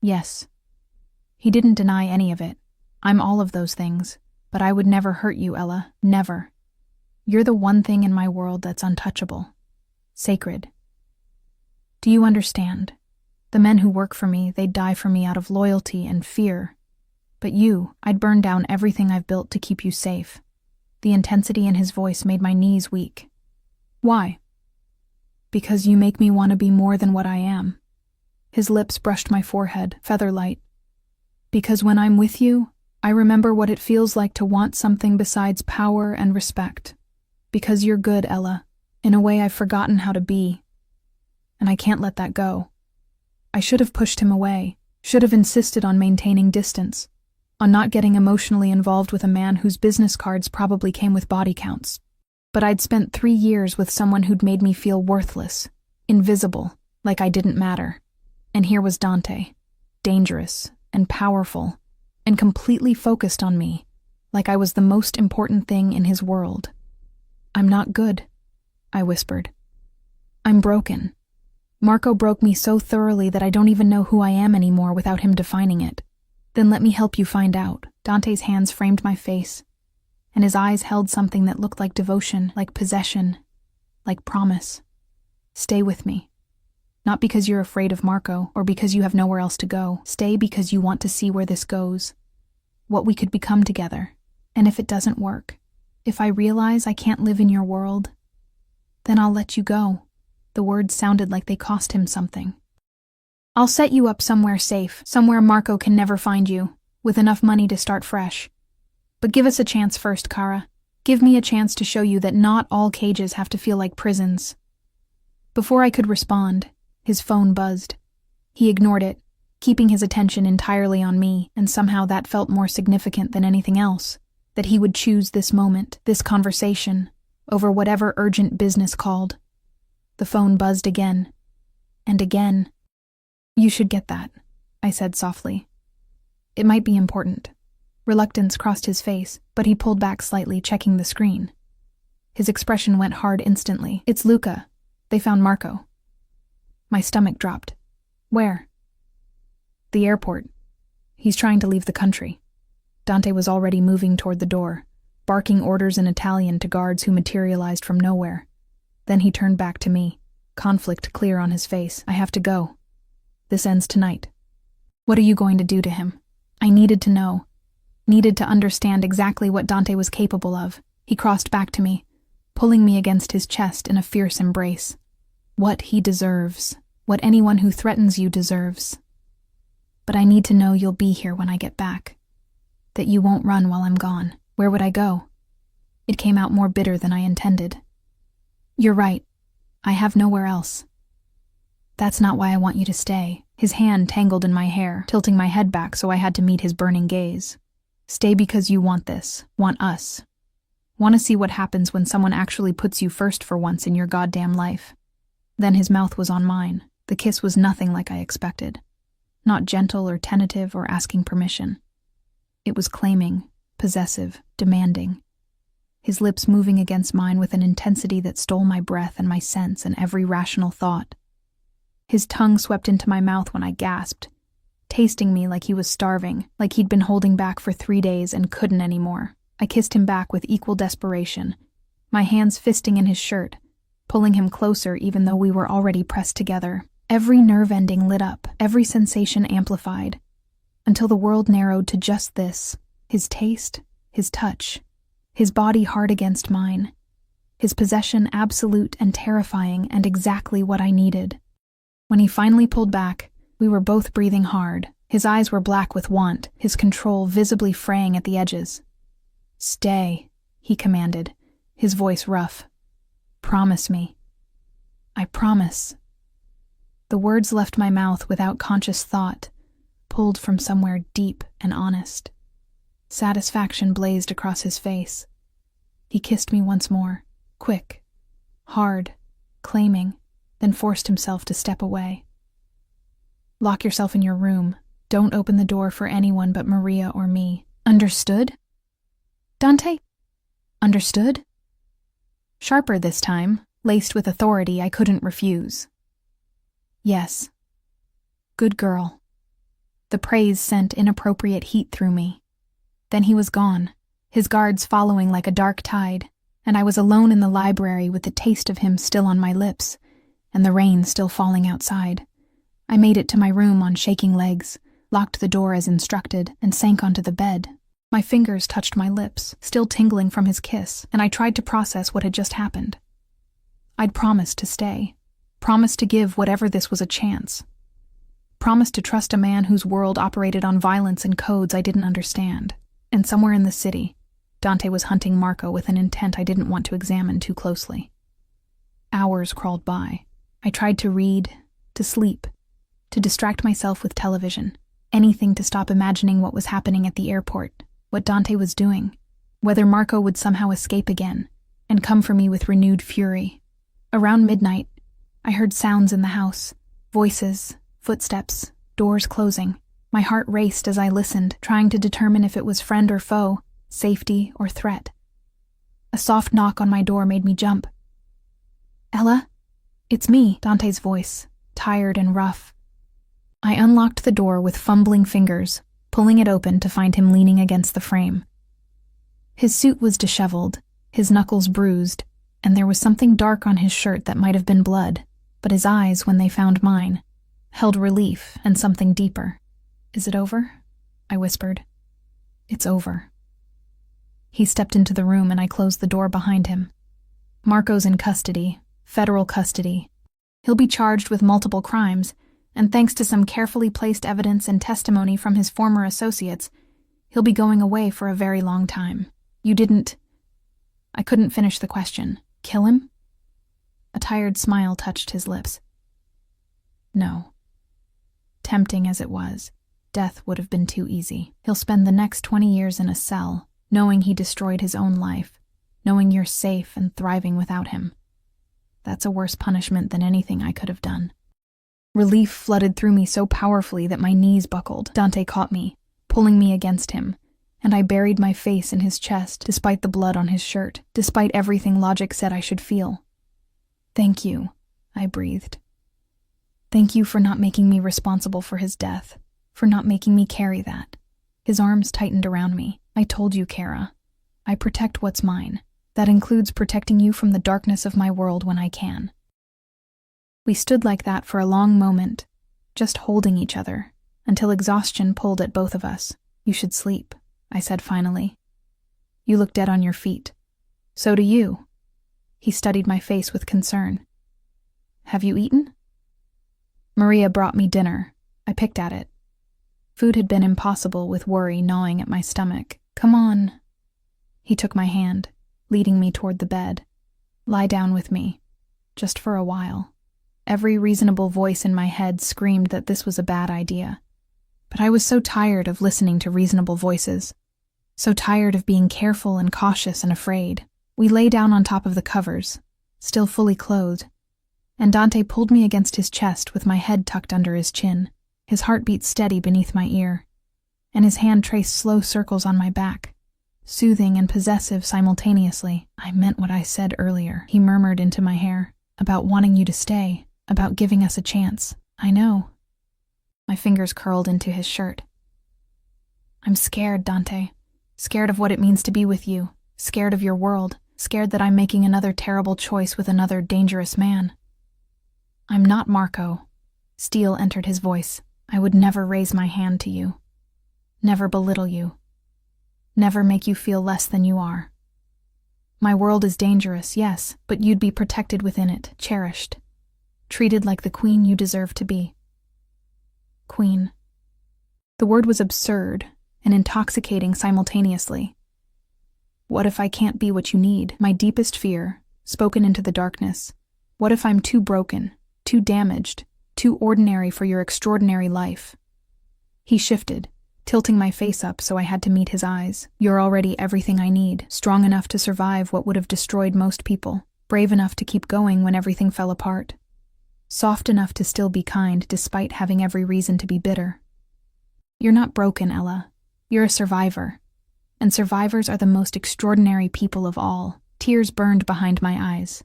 Yes. He didn't deny any of it. I'm all of those things, but I would never hurt you, Ella. Never. You're the one thing in my world that's untouchable. Sacred. Do you understand? The men who work for me, they'd die for me out of loyalty and fear. But you, I'd burn down everything I've built to keep you safe. The intensity in his voice made my knees weak. Why? Because you make me want to be more than what I am. His lips brushed my forehead, feather-light. Because when I'm with you, I remember what it feels like to want something besides power and respect. Because you're good, Ella, in a way I've forgotten how to be. And I can't let that go. I should have pushed him away, should have insisted on maintaining distance, on not getting emotionally involved with a man whose business cards probably came with body counts. But I'd spent 3 years with someone who'd made me feel worthless, invisible, like I didn't matter. And here was Dante, dangerous and powerful, and completely focused on me, like I was the most important thing in his world. I'm not good, I whispered. I'm broken. Marco broke me so thoroughly that I don't even know who I am anymore without him defining it. Then let me help you find out. Dante's hands framed my face, and his eyes held something that looked like devotion, like possession, like promise. Stay with me. Not because you're afraid of Marco, or because you have nowhere else to go. Stay because you want to see where this goes, what we could become together. And if it doesn't work, if I realize I can't live in your world, then I'll let you go. The words sounded like they cost him something. I'll set you up somewhere safe, somewhere Marco can never find you, with enough money to start fresh. But give us a chance first, Kara. Give me a chance to show you that not all cages have to feel like prisons. Before I could respond, his phone buzzed. He ignored it, keeping his attention entirely on me, and somehow that felt more significant than anything else, that he would choose this moment, this conversation, over whatever urgent business called. The phone buzzed again, and again. You should get that, I said softly. It might be important. Reluctance crossed his face, but he pulled back slightly, checking the screen. His expression went hard instantly. It's Luca. They found Marco. My stomach dropped. Where? The airport. He's trying to leave the country. Dante was already moving toward the door, barking orders in Italian to guards who materialized from nowhere. Then he turned back to me, conflict clear on his face. I have to go. This ends tonight. What are you going to do to him? I needed to know. Needed to understand exactly what Dante was capable of. He crossed back to me, pulling me against his chest in a fierce embrace. What he deserves. What anyone who threatens you deserves. But I need to know you'll be here when I get back. That you won't run while I'm gone. Where would I go? It came out more bitter than I intended. You're right. I have nowhere else. That's not why I want you to stay. His hand tangled in my hair, tilting my head back so I had to meet his burning gaze. Stay because you want this, want us. Want to see what happens when someone actually puts you first for once in your goddamn life. Then his mouth was on mine. The kiss was nothing like I expected. Not gentle or tentative or asking permission. It was claiming, possessive, demanding. His lips moving against mine with an intensity that stole my breath and my sense and every rational thought. His tongue swept into my mouth when I gasped, tasting me like he was starving, like he'd been holding back for 3 days and couldn't anymore. I kissed him back with equal desperation, my hands fisting in his shirt, pulling him closer even though we were already pressed together. Every nerve ending lit up, every sensation amplified, until the world narrowed to just this: his taste, his touch, his body hard against mine, his possession absolute and terrifying and exactly what I needed. When he finally pulled back, we were both breathing hard. His eyes were black with want, his control visibly fraying at the edges. "Stay," he commanded, his voice rough. "Promise me." "I promise." The words left my mouth without conscious thought, pulled from somewhere deep and honest. Satisfaction blazed across his face. He kissed me once more, quick, hard, claiming, then forced himself to step away. "Lock yourself in your room. Don't open the door for anyone but Maria or me. Understood?" "Dante? Understood?" Sharper this time, laced with authority I couldn't refuse. "Yes." "Good girl." The praise sent inappropriate heat through me. Then he was gone, his guards following like a dark tide, and I was alone in the library with the taste of him still on my lips, and the rain still falling outside. I made it to my room on shaking legs, locked the door as instructed, and sank onto the bed. My fingers touched my lips, still tingling from his kiss, and I tried to process what had just happened. I'd promised to stay, promised to give whatever this was a chance, promised to trust a man whose world operated on violence and codes I didn't understand. And somewhere in the city, Dante was hunting Marco with an intent I didn't want to examine too closely. Hours crawled by. I tried to read, to sleep, to distract myself with television, anything to stop imagining what was happening at the airport, what Dante was doing, whether Marco would somehow escape again and come for me with renewed fury. Around midnight, I heard sounds in the house, voices, footsteps, doors closing. My heart raced as I listened, trying to determine if it was friend or foe, safety or threat. A soft knock on my door made me jump. "Ella?" "It's me," Dante's voice, tired and rough. I unlocked the door with fumbling fingers, pulling it open to find him leaning against the frame. His suit was disheveled, his knuckles bruised, and there was something dark on his shirt that might have been blood, but his eyes, when they found mine, held relief and something deeper. "Is it over?" I whispered. "It's over." He stepped into the room and I closed the door behind him. "Marco's in custody, federal custody. He'll be charged with multiple crimes, and thanks to some carefully placed evidence and testimony from his former associates, he'll be going away for a very long time. You didn't—" I couldn't finish the question. "Kill him?" A tired smile touched his lips. "No." Tempting as it was, death would have been too easy. He'll spend the next 20 years in a cell, knowing he destroyed his own life, knowing you're safe and thriving without him. That's a worse punishment than anything I could have done. Relief flooded through me so powerfully that my knees buckled. Dante caught me, pulling me against him, and I buried my face in his chest despite the blood on his shirt, despite everything logic said I should feel. "Thank you," I breathed. "Thank you for not making me responsible for his death, for not making me carry that." His arms tightened around me. "I told you, Kara. I protect what's mine. That includes protecting you from the darkness of my world when I can." We stood like that for a long moment, just holding each other, until exhaustion pulled at both of us. "You should sleep," I said finally. "You look dead on your feet. So do you." He studied my face with concern. "Have you eaten?" Maria brought me dinner. I picked at it. Food had been impossible with worry gnawing at my stomach. "Come on." He took my hand, leading me toward the bed. "Lie down with me, just for a while." Every reasonable voice in my head screamed that this was a bad idea. But I was so tired of listening to reasonable voices. So tired of being careful and cautious and afraid. We lay down on top of the covers, still fully clothed, and Dante pulled me against his chest with my head tucked under his chin, his heartbeat steady beneath my ear, and his hand traced slow circles on my back, soothing and possessive simultaneously. "I meant what I said earlier," he murmured into my hair, "about wanting you to stay, about giving us a chance. I know." My fingers curled into his shirt. "I'm scared, Dante. Scared of what it means to be with you. Scared of your world. Scared that I'm making another terrible choice with another dangerous man." "I'm not Marco." Steel entered his voice. "I would never raise my hand to you. Never belittle you. Never make you feel less than you are. My world is dangerous, yes, but you'd be protected within it, cherished. Treated like the queen you deserve to be." Queen. The word was absurd and intoxicating simultaneously. What if I can't be what you need? My deepest fear, spoken into the darkness. What if I'm too broken, too damaged, too ordinary for your extraordinary life? He shifted, tilting my face up so I had to meet his eyes. "You're already everything I need, strong enough to survive what would have destroyed most people, brave enough to keep going when everything fell apart, soft enough to still be kind despite having every reason to be bitter. You're not broken, Ella. You're a survivor. And survivors are the most extraordinary people of all." Tears burned behind my eyes.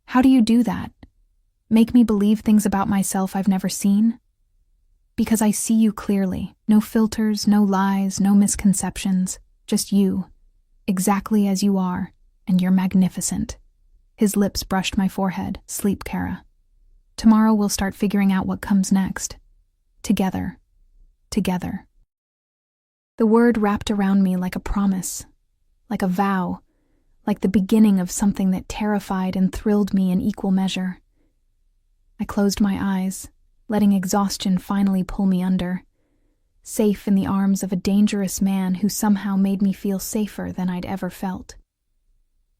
"How do you do that? Make me believe things about myself I've never seen? Because I see you clearly. No filters, no lies, no misconceptions. Just you. Exactly as you are. And you're magnificent." His lips brushed my forehead. "Sleep, Kara. Tomorrow we'll start figuring out what comes next. Together. Together." The word wrapped around me like a promise, like a vow, like the beginning of something that terrified and thrilled me in equal measure. I closed my eyes, letting exhaustion finally pull me under, safe in the arms of a dangerous man who somehow made me feel safer than I'd ever felt.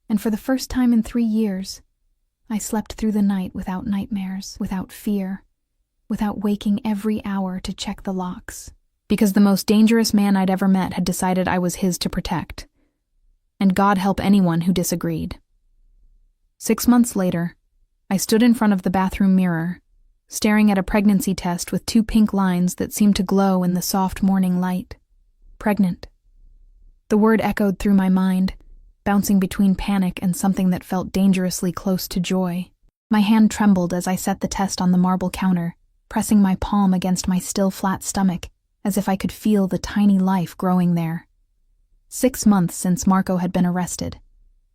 And for the first time in 3 years, I slept through the night without nightmares, without fear, without waking every hour to check the locks. Because the most dangerous man I'd ever met had decided I was his to protect. And God help anyone who disagreed. 6 months later, I stood in front of the bathroom mirror, staring at a pregnancy test with 2 pink lines that seemed to glow in the soft morning light. Pregnant. The word echoed through my mind, bouncing between panic and something that felt dangerously close to joy. My hand trembled as I set the test on the marble counter, pressing my palm against my still flat stomach, as if I could feel the tiny life growing there. 6 months since Marco had been arrested.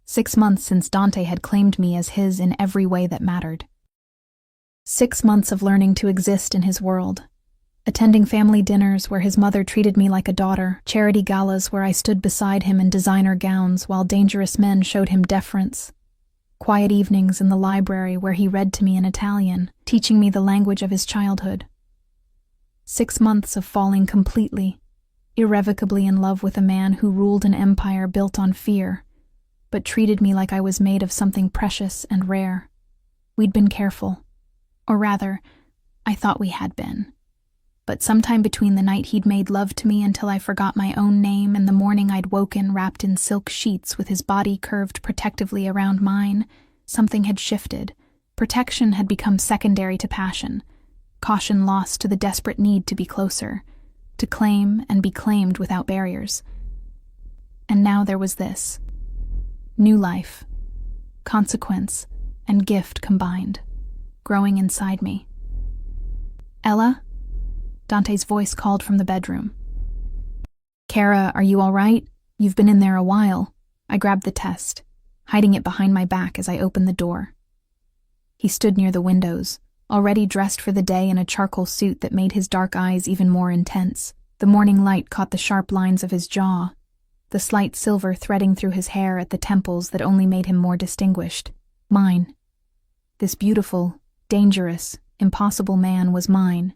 6 months since Dante had claimed me as his in every way that mattered. 6 months of learning to exist in his world. Attending family dinners where his mother treated me like a daughter, charity galas where I stood beside him in designer gowns while dangerous men showed him deference, quiet evenings in the library where he read to me in Italian, teaching me the language of his childhood. 6 months of falling completely, irrevocably in love with a man who ruled an empire built on fear, but treated me like I was made of something precious and rare. We'd been careful. Or rather, I thought we had been. But sometime between the night he'd made love to me until I forgot my own name and the morning I'd woken wrapped in silk sheets with his body curved protectively around mine, something had shifted. Protection had become secondary to passion. Caution lost to the desperate need to be closer, to claim and be claimed without barriers. And now there was this. New life, consequence, and gift combined, growing inside me. "Ella?" Dante's voice called from the bedroom. "Kara, are you all right? You've been in there a while." I grabbed the test, hiding it behind my back as I opened the door. He stood near the windows, already dressed for the day in a charcoal suit that made his dark eyes even more intense. The morning light caught the sharp lines of his jaw, the slight silver threading through his hair at the temples that only made him more distinguished. Mine. This beautiful, dangerous, impossible man was mine.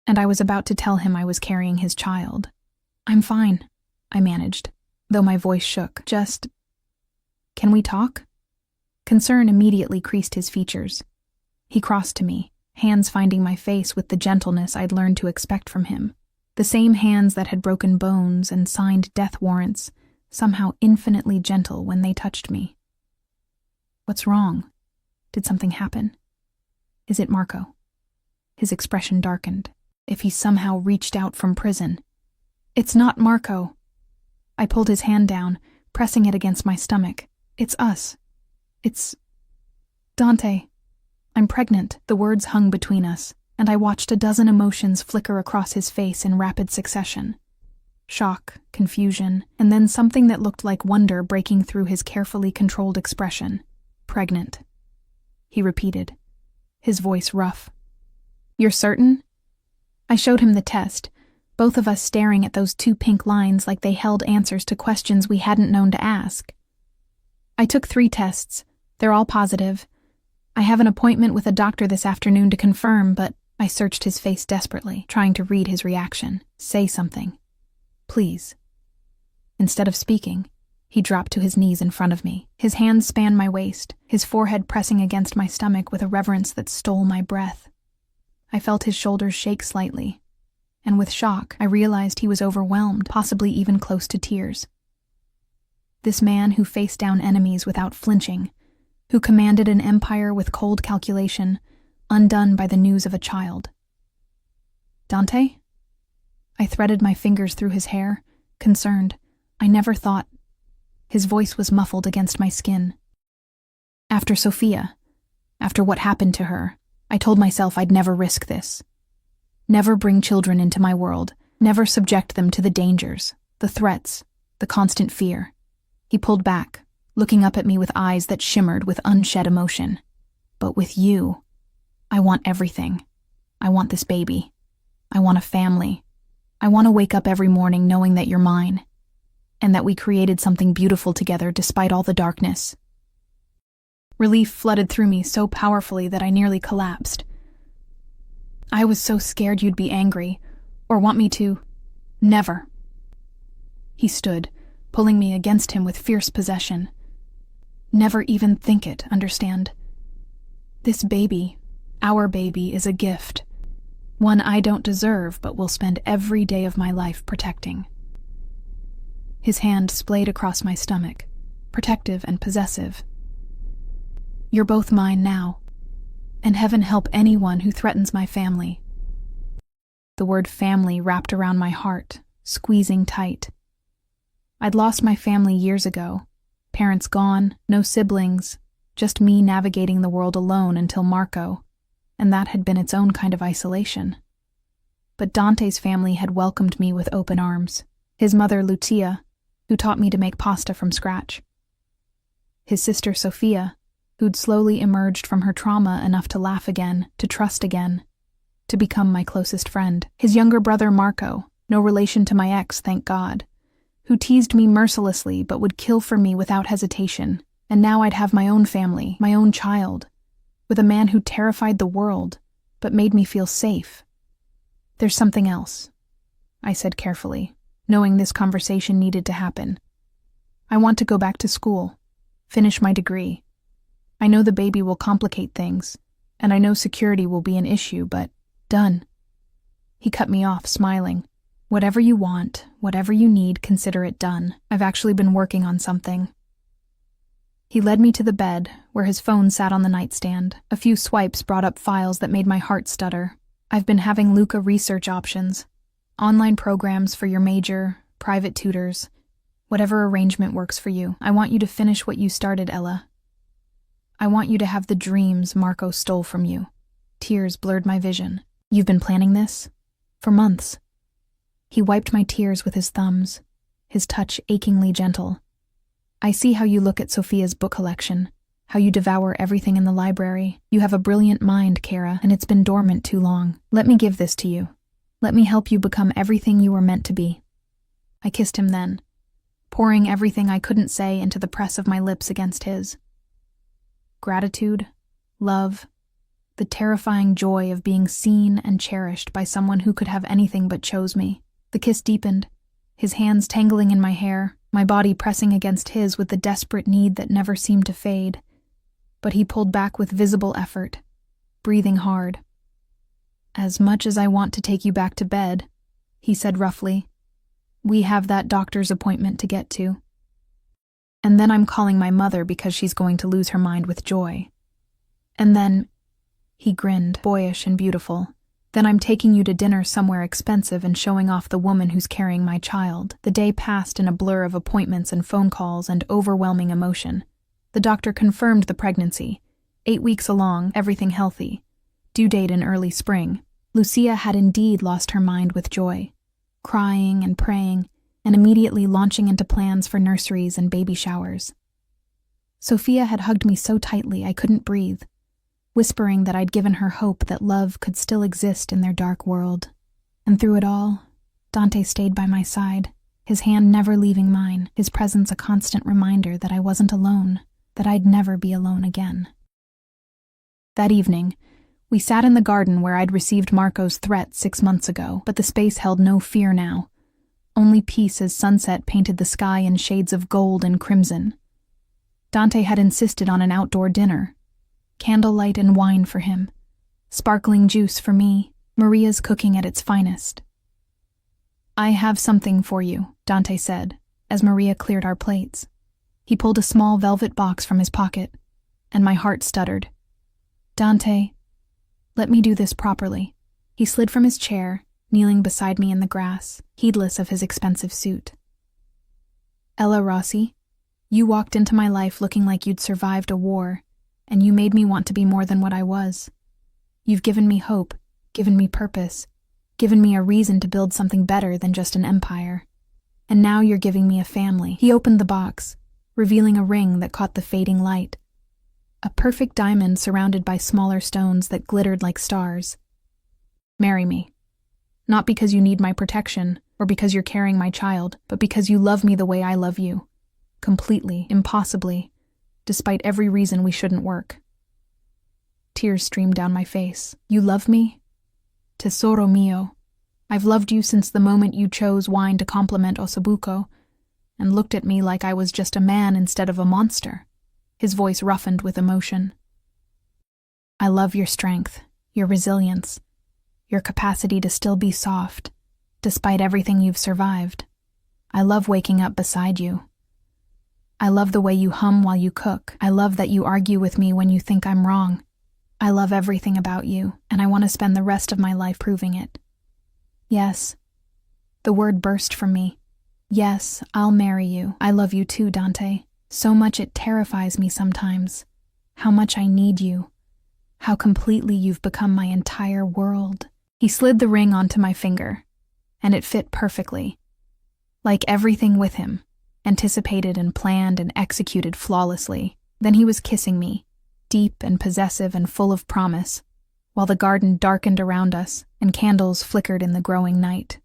And I was about to tell him I was carrying his child. "I'm fine," I managed, though my voice shook. "Can we talk?" Concern immediately creased his features. He crossed to me, hands finding my face with the gentleness I'd learned to expect from him. The same hands that had broken bones and signed death warrants, somehow infinitely gentle when they touched me. What's wrong? Did something happen? Is it Marco? His expression darkened. If he somehow reached out from prison. It's not Marco. I pulled his hand down, pressing it against my stomach. It's us. It's Dante. I'm pregnant. The words hung between us, and I watched a dozen emotions flicker across his face in rapid succession. Shock, confusion, and then something that looked like wonder breaking through his carefully controlled expression. Pregnant. He repeated, his voice rough. You're certain? I showed him the test, both of us staring at those 2 pink lines like they held answers to questions we hadn't known to ask. I took 3 tests. They're all positive. I have an appointment with a doctor this afternoon to confirm, but I searched his face desperately, trying to read his reaction. Say something. Please. Instead of speaking, he dropped to his knees in front of me. His hands spanned my waist, his forehead pressing against my stomach with a reverence that stole my breath. I felt his shoulders shake slightly, and with shock, I realized he was overwhelmed, possibly even close to tears. This man who faced down enemies without flinching, who commanded an empire with cold calculation, undone by the news of a child. Dante? I threaded my fingers through his hair, concerned. I never thought. His voice was muffled against my skin. After Sophia, after what happened to her, I told myself I'd never risk this. Never bring children into my world, never subject them to the dangers, the threats, the constant fear. He pulled back, looking up at me with eyes that shimmered with unshed emotion. But with you, I want everything. I want this baby. I want a family. I want to wake up every morning knowing that you're mine, and that we created something beautiful together despite all the darkness. Relief flooded through me so powerfully that I nearly collapsed. I was so scared you'd be angry, or want me to. Never. He stood, pulling me against him with fierce possession. Never even think it, understand? This baby, our baby, is a gift. One I don't deserve, but will spend every day of my life protecting. His hand splayed across my stomach, protective and possessive. You're both mine now, and heaven help anyone who threatens my family. The word family wrapped around my heart, squeezing tight. I'd lost my family years ago, parents gone, no siblings, just me navigating the world alone until Marco, and that had been its own kind of isolation. But Dante's family had welcomed me with open arms. His mother, Lucia, who taught me to make pasta from scratch. His sister, Sophia, who'd slowly emerged from her trauma enough to laugh again, to trust again, to become my closest friend. His younger brother, Marco, no relation to my ex, thank God, who teased me mercilessly but would kill for me without hesitation, and now I'd have my own family, my own child, with a man who terrified the world, but made me feel safe. There's something else, I said carefully, knowing this conversation needed to happen. I want to go back to school, finish my degree. I know the baby will complicate things, and I know security will be an issue, but done. He cut me off, smiling. Whatever you want, whatever you need, consider it done. I've actually been working on something. He led me to the bed, where his phone sat on the nightstand. A few swipes brought up files that made my heart stutter. I've been having Luca research options. Online programs for your major, private tutors, whatever arrangement works for you. I want you to finish what you started, Ella. I want you to have the dreams Marco stole from you. Tears blurred my vision. You've been planning this? For months. He wiped my tears with his thumbs, his touch achingly gentle. I see how you look at Sophia's book collection, how you devour everything in the library. You have a brilliant mind, Kara, and it's been dormant too long. Let me give this to you. Let me help you become everything you were meant to be. I kissed him then, pouring everything I couldn't say into the press of my lips against his. Gratitude, love, the terrifying joy of being seen and cherished by someone who could have anything but chose me. The kiss deepened, his hands tangling in my hair, my body pressing against his with the desperate need that never seemed to fade. But he pulled back with visible effort, breathing hard. "As much as I want to take you back to bed," he said roughly, "we have that doctor's appointment to get to. And then I'm calling my mother because she's going to lose her mind with joy. And then," he grinned, boyish and beautiful, "then I'm taking you to dinner somewhere expensive and showing off the woman who's carrying my child." The day passed in a blur of appointments and phone calls and overwhelming emotion. The doctor confirmed the pregnancy. 8 weeks along, everything healthy. Due date in early spring. Lucia had indeed lost her mind with joy, crying and praying, and immediately launching into plans for nurseries and baby showers. Sophia had hugged me so tightly I couldn't breathe, whispering that I'd given her hope that love could still exist in their dark world. And through it all, Dante stayed by my side, his hand never leaving mine, his presence a constant reminder that I wasn't alone, that I'd never be alone again. That evening, we sat in the garden where I'd received Marco's threat 6 months ago, but the space held no fear now. Only peace as sunset painted the sky in shades of gold and crimson. Dante had insisted on an outdoor dinner. Candlelight and wine for him. Sparkling juice for me. Maria's cooking at its finest. "I have something for you," Dante said, as Maria cleared our plates. He pulled a small velvet box from his pocket, and my heart stuttered. "Dante, let me do this properly." He slid from his chair, kneeling beside me in the grass, heedless of his expensive suit. "Ella Rossi, you walked into my life looking like you'd survived a war, and you made me want to be more than what I was. You've given me hope, given me purpose, given me a reason to build something better than just an empire. And now you're giving me a family." He opened the box, revealing a ring that caught the fading light. A perfect diamond surrounded by smaller stones that glittered like stars. "Marry me. Not because you need my protection, or because you're carrying my child, but because you love me the way I love you. Completely, impossibly, despite every reason we shouldn't work." Tears streamed down my face. "You love me? Tesoro mio. I've loved you since the moment you chose wine to compliment Ossobuco, and looked at me like I was just a man instead of a monster." His voice roughened with emotion. "I love your strength, your resilience, your capacity to still be soft, despite everything you've survived. I love waking up beside you. I love the way you hum while you cook. I love that you argue with me when you think I'm wrong. I love everything about you, and I want to spend the rest of my life proving it. Yes." The word burst from me. "Yes, I'll marry you. I love you too, Dante. So much it terrifies me sometimes. How much I need you. How completely you've become my entire world." He slid the ring onto my finger, and it fit perfectly. Like everything with him, anticipated and planned and executed flawlessly. Then he was kissing me, deep and possessive and full of promise, while the garden darkened around us and candles flickered in the growing night.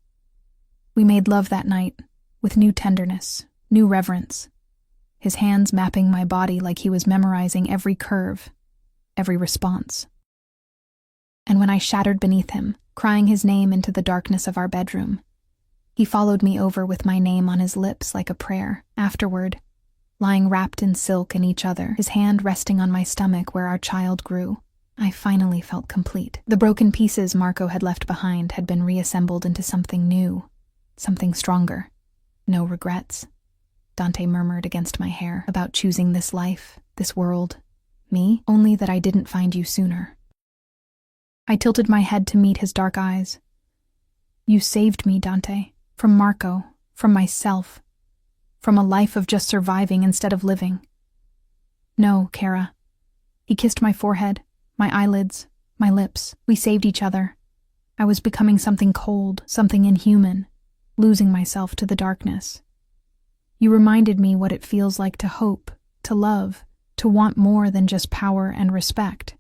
We made love that night, with new tenderness, new reverence, his hands mapping my body like he was memorizing every curve, every response. And when I shattered beneath him, crying his name into the darkness of our bedroom, he followed me over with my name on his lips like a prayer. Afterward, lying wrapped in silk in each other, his hand resting on my stomach where our child grew, I finally felt complete. The broken pieces Marco had left behind had been reassembled into something new, something stronger. "No regrets," Dante murmured against my hair, "about choosing this life, this world. Me? Only that I didn't find you sooner." I tilted my head to meet his dark eyes. "You saved me, Dante. From Marco, from myself, from a life of just surviving instead of living." "No, Kara." He kissed my forehead, my eyelids, my lips. We saved each other. I was becoming something cold, something inhuman, losing myself to the darkness. You reminded me what it feels like to hope, to love, to want more than just power and respect.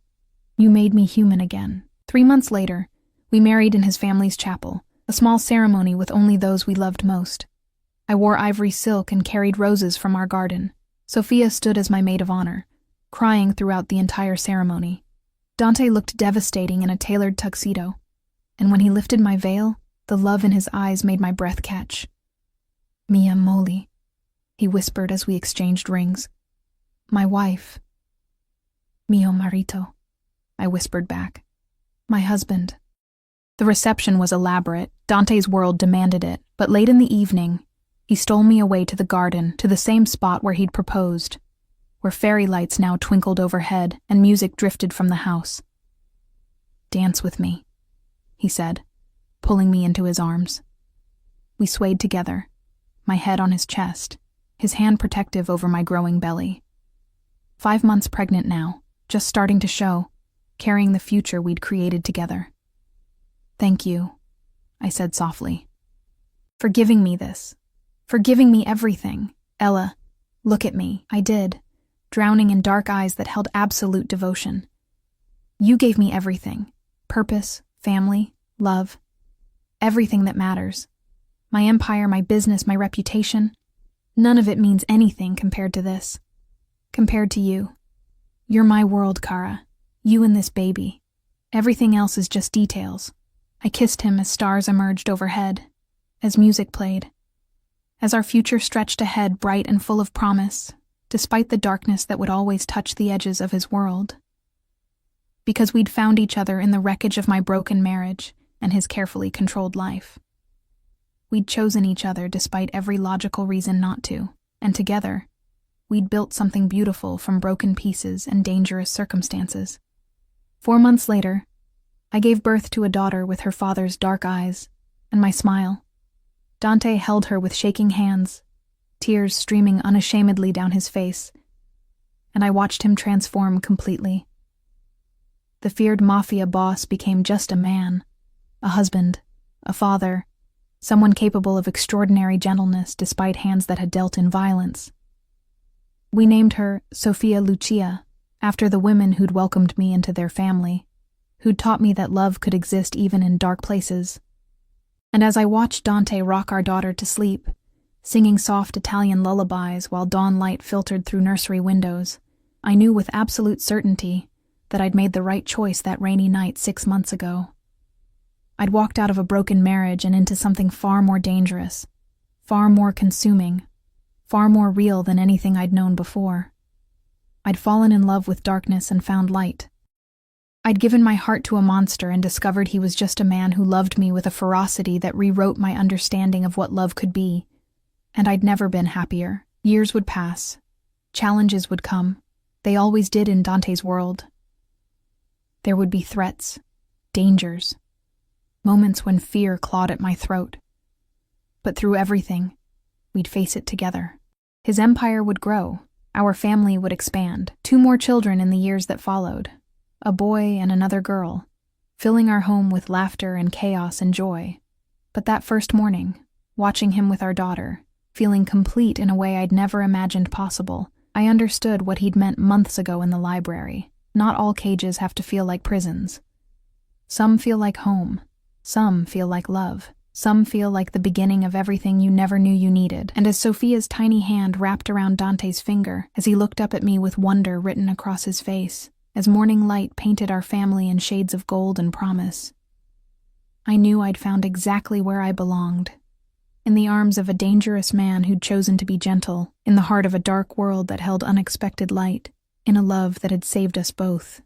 You made me human again. 3 months later, we married in his family's chapel, a small ceremony with only those we loved most. I wore ivory silk and carried roses from our garden. Sophia stood as my maid of honor, crying throughout the entire ceremony. Dante looked devastating in a tailored tuxedo, and when he lifted my veil, the love in his eyes made my breath catch. "Mia Moli," he whispered as we exchanged rings. "My wife. Mio marito." I whispered back. My husband. The reception was elaborate. Dante's world demanded it, but late in the evening, he stole me away to the garden, to the same spot where he'd proposed, where fairy lights now twinkled overhead and music drifted from the house. Dance with me, he said, pulling me into his arms. We swayed together, my head on his chest, his hand protective over my growing belly. 5 months pregnant now, just starting to show, carrying the future we'd created together. Thank you, I said softly. For giving me this. For giving me everything. Ella, look at me. I did, drowning in dark eyes that held absolute devotion. You gave me everything. Purpose, family, love. Everything that matters. My empire, my business, my reputation. None of it means anything compared to this. Compared to you. You're my world, Kara. You and this baby. Everything else is just details. I kissed him as stars emerged overhead, as music played, as our future stretched ahead bright and full of promise, despite the darkness that would always touch the edges of his world. Because we'd found each other in the wreckage of my broken marriage and his carefully controlled life. We'd chosen each other despite every logical reason not to, and together, we'd built something beautiful from broken pieces and dangerous circumstances. 4 months later, I gave birth to a daughter with her father's dark eyes and my smile. Dante held her with shaking hands, tears streaming unashamedly down his face, and I watched him transform completely. The feared Mafia boss became just a man, a husband, a father, someone capable of extraordinary gentleness despite hands that had dealt in violence. We named her Sofia Lucia, after the women who'd welcomed me into their family, who'd taught me that love could exist even in dark places. And as I watched Dante rock our daughter to sleep, singing soft Italian lullabies while dawn light filtered through nursery windows, I knew with absolute certainty that I'd made the right choice that rainy night 6 months ago. I'd walked out of a broken marriage and into something far more dangerous, far more consuming, far more real than anything I'd known before. I'd fallen in love with darkness and found light. I'd given my heart to a monster and discovered he was just a man who loved me with a ferocity that rewrote my understanding of what love could be. And I'd never been happier. Years would pass. Challenges would come. They always did in Dante's world. There would be threats, dangers, moments when fear clawed at my throat. But through everything, we'd face it together. His empire would grow. Our family would expand. 2 more children in the years that followed. A boy and another girl, filling our home with laughter and chaos and joy. But that first morning, watching him with our daughter, feeling complete in a way I'd never imagined possible, I understood what he'd meant months ago in the library. Not all cages have to feel like prisons. Some feel like home. Some feel like love. Some feel like the beginning of everything you never knew you needed. And as Sophia's tiny hand wrapped around Dante's finger, as he looked up at me with wonder written across his face, as morning light painted our family in shades of gold and promise, I knew I'd found exactly where I belonged, in the arms of a dangerous man who'd chosen to be gentle, in the heart of a dark world that held unexpected light, in a love that had saved us both.